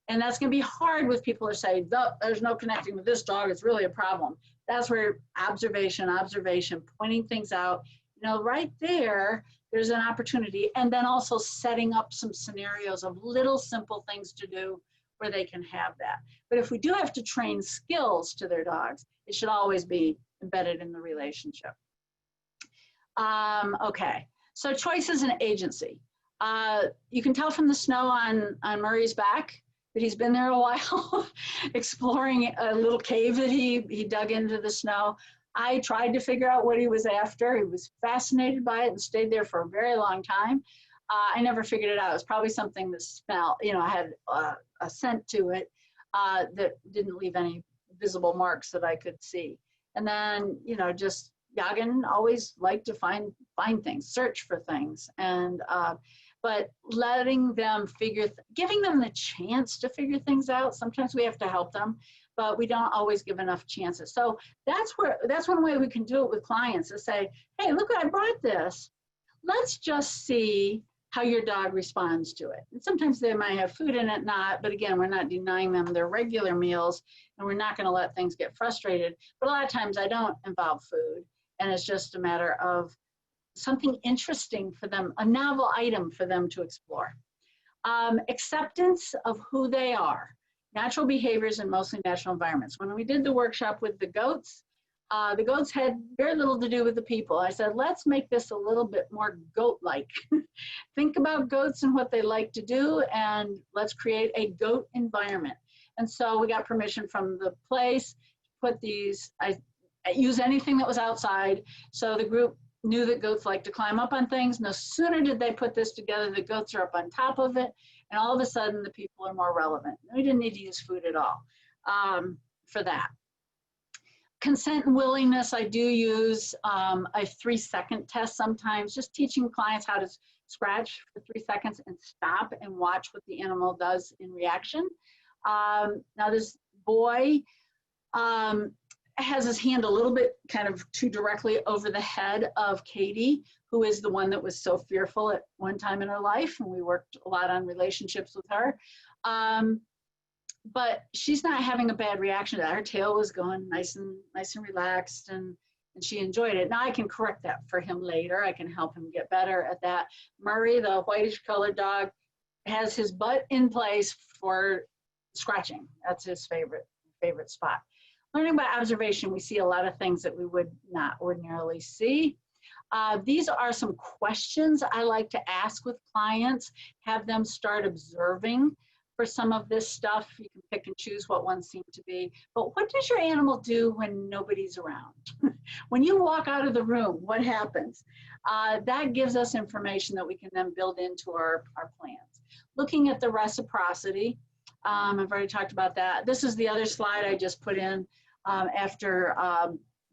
And that's gonna be hard with people who say, there's no connecting with this dog, it's really a problem. That's where observation, pointing things out, you know, right there, there's an opportunity. And then also setting up some scenarios of little simple things to do where they can have that. But if we do have to train skills to their dogs, it should always be embedded in the relationship. Okay, so choices and agency. You can tell from the snow on Murray's back that he's been there a while, exploring a little cave that he dug into the snow. I tried to figure out what he was after. He was fascinated by it and stayed there for a very long time. I never figured it out. It was probably something that smelled, you know, had a scent to it. that didn't leave any visible marks that I could see. And then, you know, just Yagan always liked to find things, search for things, and but letting them giving them the chance to figure things out. Sometimes we have to help them, but we don't always give enough chances. So that's one way we can do it with clients, is say, hey, look, I brought this. Let's just see how your dog responds to it. And sometimes they might have food in it, not, but again, we're not denying them their regular meals, and we're not gonna let things get frustrated. But a lot of times I don't involve food, and it's just a matter of something interesting for them, a novel item for them to explore. Acceptance of who they are, natural behaviors in mostly natural environments. When we did the workshop with the goats had very little to do with the people. I said, let's make this a little bit more goat-like. Think about goats and what they like to do, and let's create a goat environment. And so we got permission from the place to put these, I use anything that was outside. So the group knew that goats like to climb up on things. No sooner did they put this together, the goats are up on top of it, and all of a sudden the people are more relevant. We didn't need to use food at all for that. Consent and willingness, I do use a 3-second test sometimes, just teaching clients how to scratch for 3 seconds and stop and watch what the animal does in reaction. Now this boy has his hand a little bit kind of too directly over the head of Katie, who is the one that was so fearful at one time in her life, and we worked a lot on relationships with her. But she's not having a bad reaction to that. Her tail was going nice and relaxed, and she enjoyed it. Now I can correct that for him later. I can help him get better at that. Murray, the whitish colored dog, has his butt in place for scratching. That's his favorite spot. Learning by observation, we see a lot of things that we would not ordinarily see. These are some questions I like to ask with clients, have them start observing for some of this stuff. You can pick and choose what ones seem to be. But what does your animal do when nobody's around? When you walk out of the room, what happens? That gives us information that we can then build into our plans. Looking at the reciprocity, I've already talked about that. This is the other slide I just put in after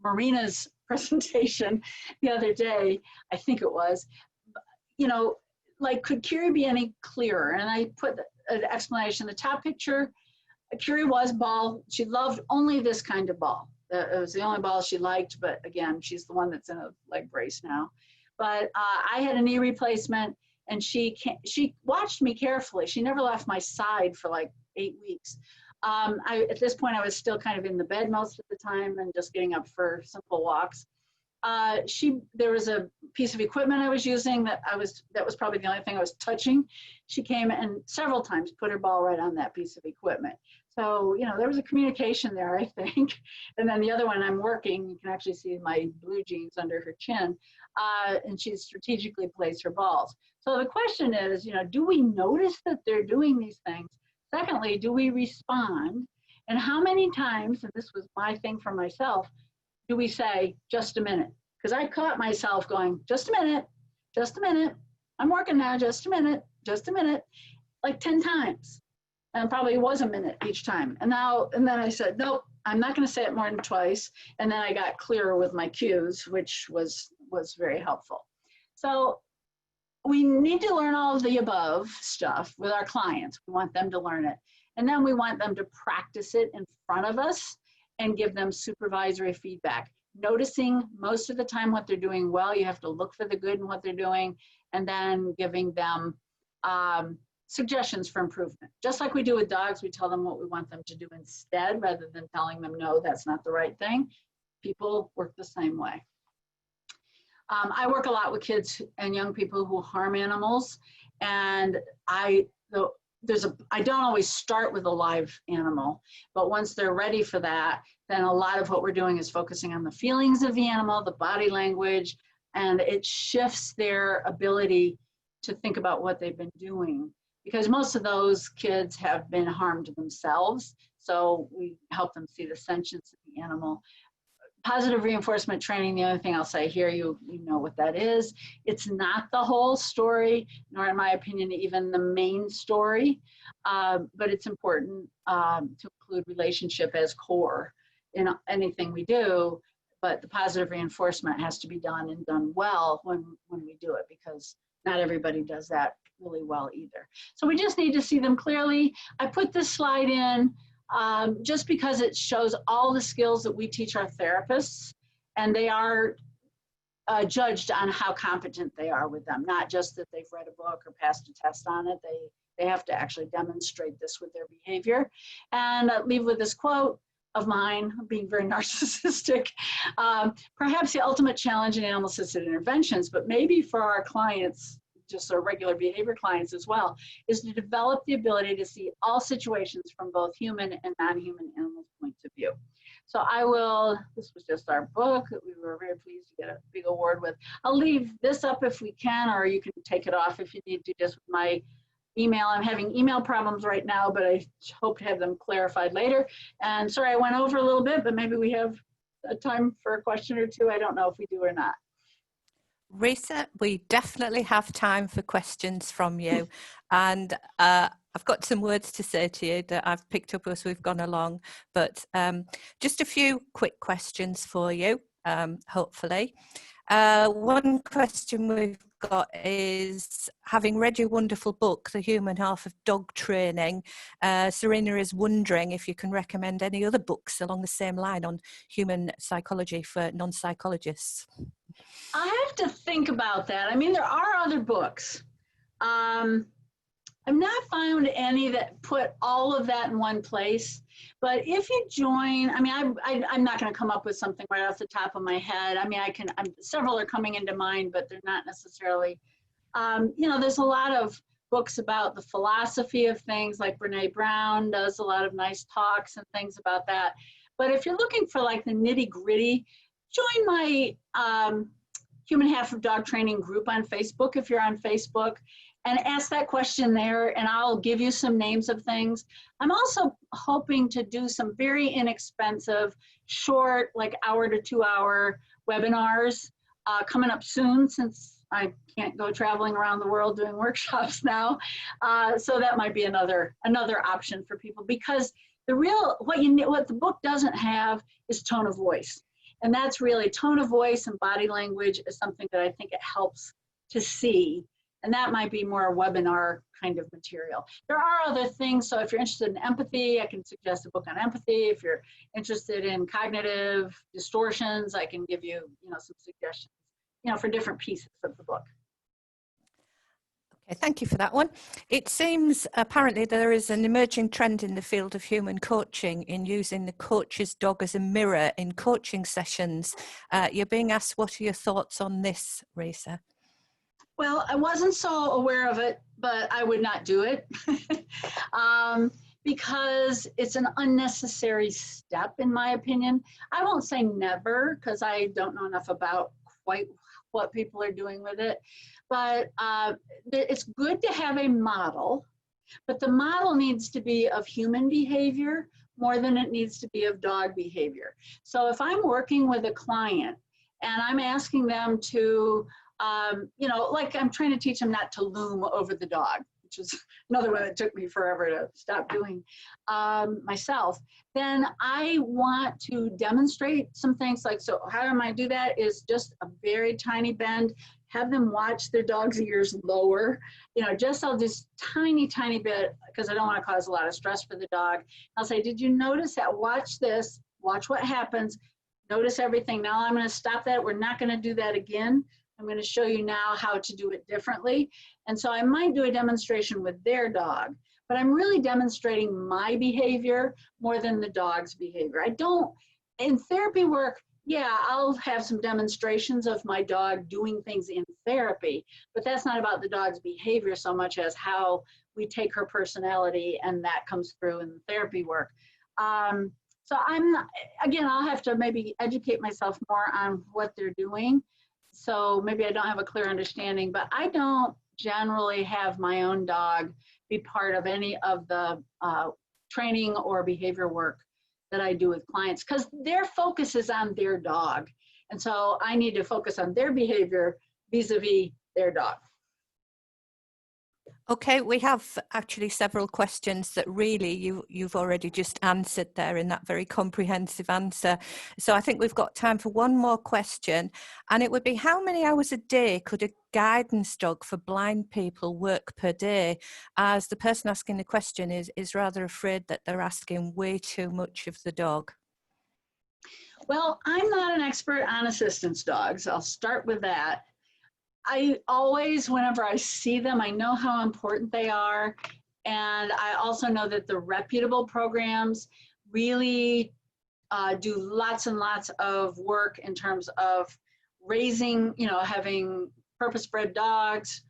Marina's presentation the other day, I think it was. You know, like, could Kiri be any clearer? And I put an explanation. The top picture, Kiri was ball. She loved only this kind of ball. It was the only ball she liked, but again, she's the one that's in a leg brace now. But I had a knee replacement, and she watched me carefully. She never left my side for like 8 weeks. At this point, I was still kind of in the bed most of the time and just getting up for simple walks. There was a piece of equipment I was using that was probably the only thing I was touching. She came and several times put her ball right on that piece of equipment. So, you know, there was a communication there, I think. And then the other one, I'm working, you can actually see my blue jeans under her chin, and she strategically placed her balls. So the question is, you know, do we notice that they're doing these things? Secondly, do we respond? And how many times, and this was my thing for myself, do we say, just a minute? Because I caught myself going, just a minute, I'm working now, just a minute, like 10 times. And probably it was a minute each time. And then I said, nope, I'm not gonna say it more than twice. And then I got clearer with my cues, which was very helpful. So we need to learn all of the above stuff with our clients. We want them to learn it. And then we want them to practice it in front of us and give them supervisory feedback. Noticing most of the time what they're doing well, you have to look for the good in what they're doing, and then giving them suggestions for improvement. Just like we do with dogs, we tell them what we want them to do instead, rather than telling them, no, that's not the right thing. People work the same way. I work a lot with kids and young people who harm animals, and I don't always start with a live animal, but once they're ready for that, then a lot of what we're doing is focusing on the feelings of the animal, the body language, and it shifts their ability to think about what they've been doing. Because most of those kids have been harmed themselves, so we help them see the sentience of the animal. positive reinforcement training, the only thing I'll say here, you know what that is. It's not the whole story, nor in my opinion, even the main story, but it's important to include relationship as core in anything we do, but the positive reinforcement has to be done and done well when we do it, because not everybody does that really well either. So we just need to see them clearly. I put this slide in just because it shows all the skills that we teach our therapists, and they are judged on how competent they are with them, not just that they've read a book or passed a test on it. They have to actually demonstrate this with their behavior. And I'll leave with this quote of mine, being very narcissistic. Perhaps the ultimate challenge in animal-assisted interventions, but maybe for our clients, just our regular behavior clients as well, is to develop the ability to see all situations from both human and non-human animals' points of view. So this was just our book that we were very pleased to get a big award with. I'll leave this up if we can, or you can take it off if you need to, just with my email. I'm having email problems right now, but I hope to have them clarified later. And sorry, I went over a little bit, but maybe we have time for a question or two. I don't know if we do or not. Risa, we definitely have time for questions from you. And I've got some words to say to you that I've picked up as we've gone along, but just a few quick questions for you, hopefully. One question we've got is, having read your wonderful book, The Human Half of Dog Training, Serena is wondering if you can recommend any other books along the same line on human psychology for non-psychologists. I have to think about that. I mean, there are other books. I've not found any that put all of that in one place. But if you join, I mean, I'm not going to come up with something right off the top of my head. I mean, several are coming into mind, but they're not necessarily, there's a lot of books about the philosophy of things, like Brene Brown does a lot of nice talks and things about that. But if you're looking for like the nitty gritty, join my Human Half of Dog Training group on Facebook, if you're on Facebook, and ask that question there, and I'll give you some names of things. I'm also hoping to do some very inexpensive, short, like hour to 2 hour webinars coming up soon, since I can't go traveling around the world doing workshops now. So that might be another option for people, because what the book doesn't have is tone of voice. And that's really tone of voice and body language is something that I think it helps to see. And that might be more a webinar kind of material. There are other things. So if you're interested in empathy, I can suggest a book on empathy. If you're interested in cognitive distortions, I can give you, some suggestions, for different pieces of the book. Okay, thank you for that one. It seems apparently there is an emerging trend in the field of human coaching in using the coach's dog as a mirror in coaching sessions. You're being asked, what are your thoughts on this, Risa? Well, I wasn't so aware of it, but I would not do it because it's an unnecessary step, in my opinion. I won't say never, because I don't know enough about quite what people are doing with it. But it's good to have a model, but the model needs to be of human behavior more than it needs to be of dog behavior. So if I'm working with a client and I'm asking them to, like I'm trying to teach them not to loom over the dog, which is another one that took me forever to stop doing myself, then I want to demonstrate some things. Like, so how am I do that is just a very tiny bend, have them watch their dog's ears lower, I'll just tiny bit, because I don't want to cause a lot of stress for the dog. I'll say, did you notice that? Watch this, watch what happens, notice everything. Now I'm going to stop that. We're not going to do that again. I'm going to show you now how to do it differently. And so I might do a demonstration with their dog, but I'm really demonstrating my behavior more than the dog's behavior. In therapy work, yeah, I'll have some demonstrations of my dog doing things in therapy, but that's not about the dog's behavior so much as how we take her personality, and that comes through in the therapy work. So I'll have to maybe educate myself more on what they're doing. So maybe I don't have a clear understanding, but I don't generally have my own dog be part of any of the training or behavior work that I do with clients, because their focus is on their dog. And so I need to focus on their behavior vis-a-vis their dog. Okay, we have actually several questions that really you've already just answered there in that very comprehensive answer. So I think we've got time for one more question, and it would be, how many hours a day could a guidance dog for blind people work per day? As the person asking the question is rather afraid that they're asking way too much of the dog. Well, I'm not an expert on assistance dogs. I'll start with that. I always, whenever I see them, I know how important they are. And I also know that the reputable programs really do lots and lots of work in terms of raising, having purpose-bred dogs,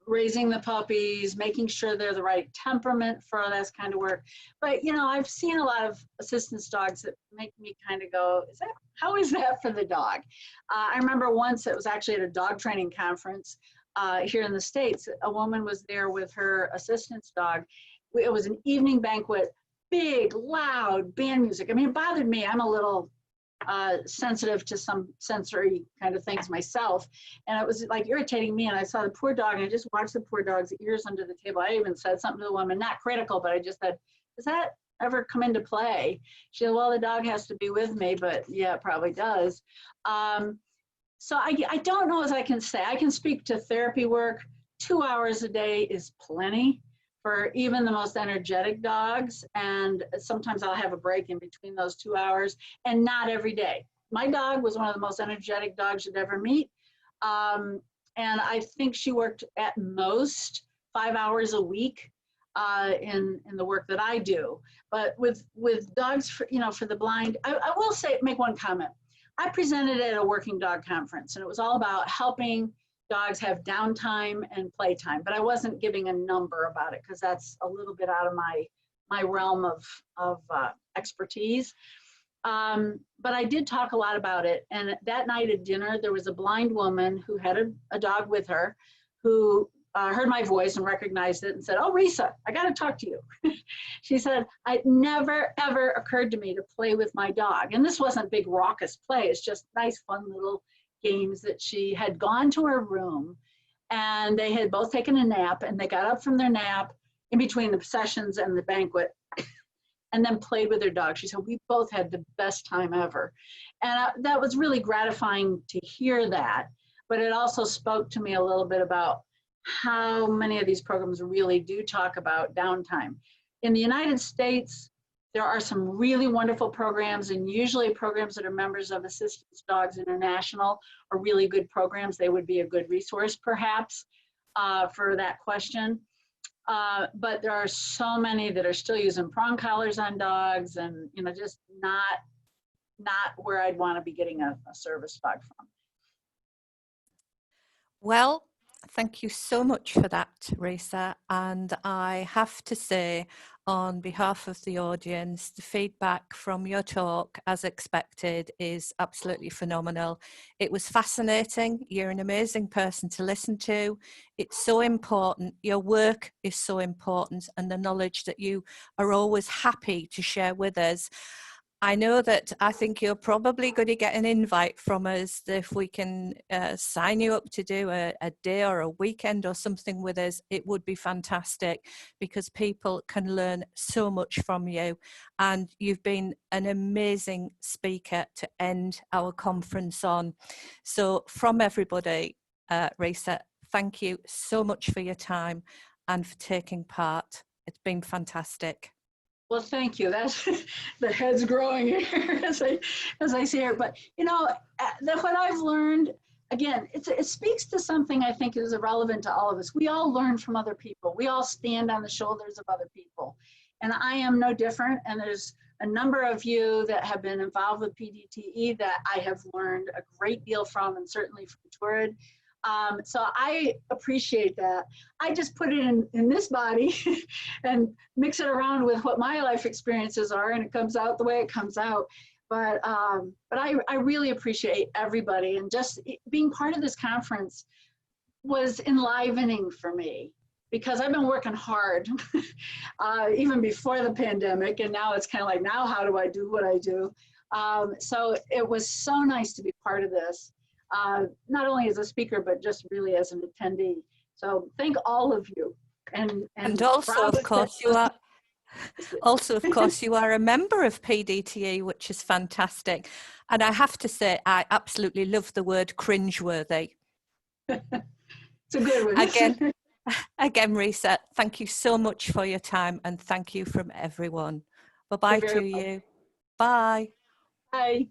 raising the puppies, making sure they're the right temperament for this kind of work. But, I've seen a lot of assistance dogs that make me kind of go, how is that for the dog? I remember once, it was actually at a dog training conference here in the States. A woman was there with her assistance dog. It was an evening banquet, big, loud band music. I mean, it bothered me. I'm a little sensitive to some sensory kind of things myself. And it was like irritating me. And I saw the poor dog, and I just watched the poor dog's ears under the table. I even said something to the woman, not critical, but I just said, does that ever come into play? She said, well, the dog has to be with me, but yeah, it probably does. So I don't know as I can say. I can speak to therapy work. 2 hours a day is plenty for even the most energetic dogs. And sometimes I'll have a break in between those 2 hours, and not every day. My dog was one of the most energetic dogs you'd ever meet. And I think she worked at most 5 hours a week in the work that I do. But with dogs, for the blind, I will make one comment. I presented at a working dog conference, and it was all about helping dogs have downtime and playtime, but I wasn't giving a number about it because that's a little bit out of my realm of expertise. But I did talk a lot about it. And that night at dinner, there was a blind woman who had a dog with her who heard my voice and recognized it and said, oh, Risa, I got to talk to you. She said, it never, ever occurred to me to play with my dog. And this wasn't big raucous play. It's just nice, fun little games that she had gone to her room, and they had both taken a nap, and they got up from their nap in between the sessions and the banquet and then played with their dog. She said, we both had the best time ever. And that was really gratifying to hear that. But it also spoke to me a little bit about how many of these programs really do talk about downtime. In the United States, there are some really wonderful programs, and usually programs that are members of Assistance Dogs International are really good programs. They would be a good resource, perhaps, for that question. But there are so many that are still using prong collars on dogs, and just not where I'd want to be getting a service dog from. Well, thank you so much for that, Risa. And I have to say, on behalf of the audience, the feedback from your talk, as expected, is absolutely phenomenal. It was fascinating. You're an amazing person to listen to. It's so important. Your work is so important, and the knowledge that you are always happy to share with us. I know that I think you're probably going to get an invite from us if we can sign you up to do a day or a weekend or something with us. It would be fantastic, because people can learn so much from you, and you've been an amazing speaker to end our conference on. So from everybody, Risa, thank you so much for your time and for taking part. It's been fantastic. Well, thank you. That's the head's growing here as I see it. But what I've learned, again, it speaks to something I think is relevant to all of us. We all learn from other people. We all stand on the shoulders of other people, and I am no different. And there's a number of you that have been involved with PDTE that I have learned a great deal from, and certainly from Toured. So I appreciate that. I just put it in this body and mix it around with what my life experiences are, and it comes out the way it comes out. But I really appreciate everybody, and just being part of this conference was enlivening for me. because I've been working hard even before the pandemic, and now it's kind of like, now how do I do what I do? So it was so nice to be part of this, not only as a speaker, but just really as an attendee. So thank all of you. And also, of course, you are. Also, of course, you are a member of PDTE, which is fantastic. And I have to say, I absolutely love the word cringeworthy. It's a good one. Again, Risa, thank you so much for your time, and thank you from everyone. Bye-bye to you. Bye. Bye.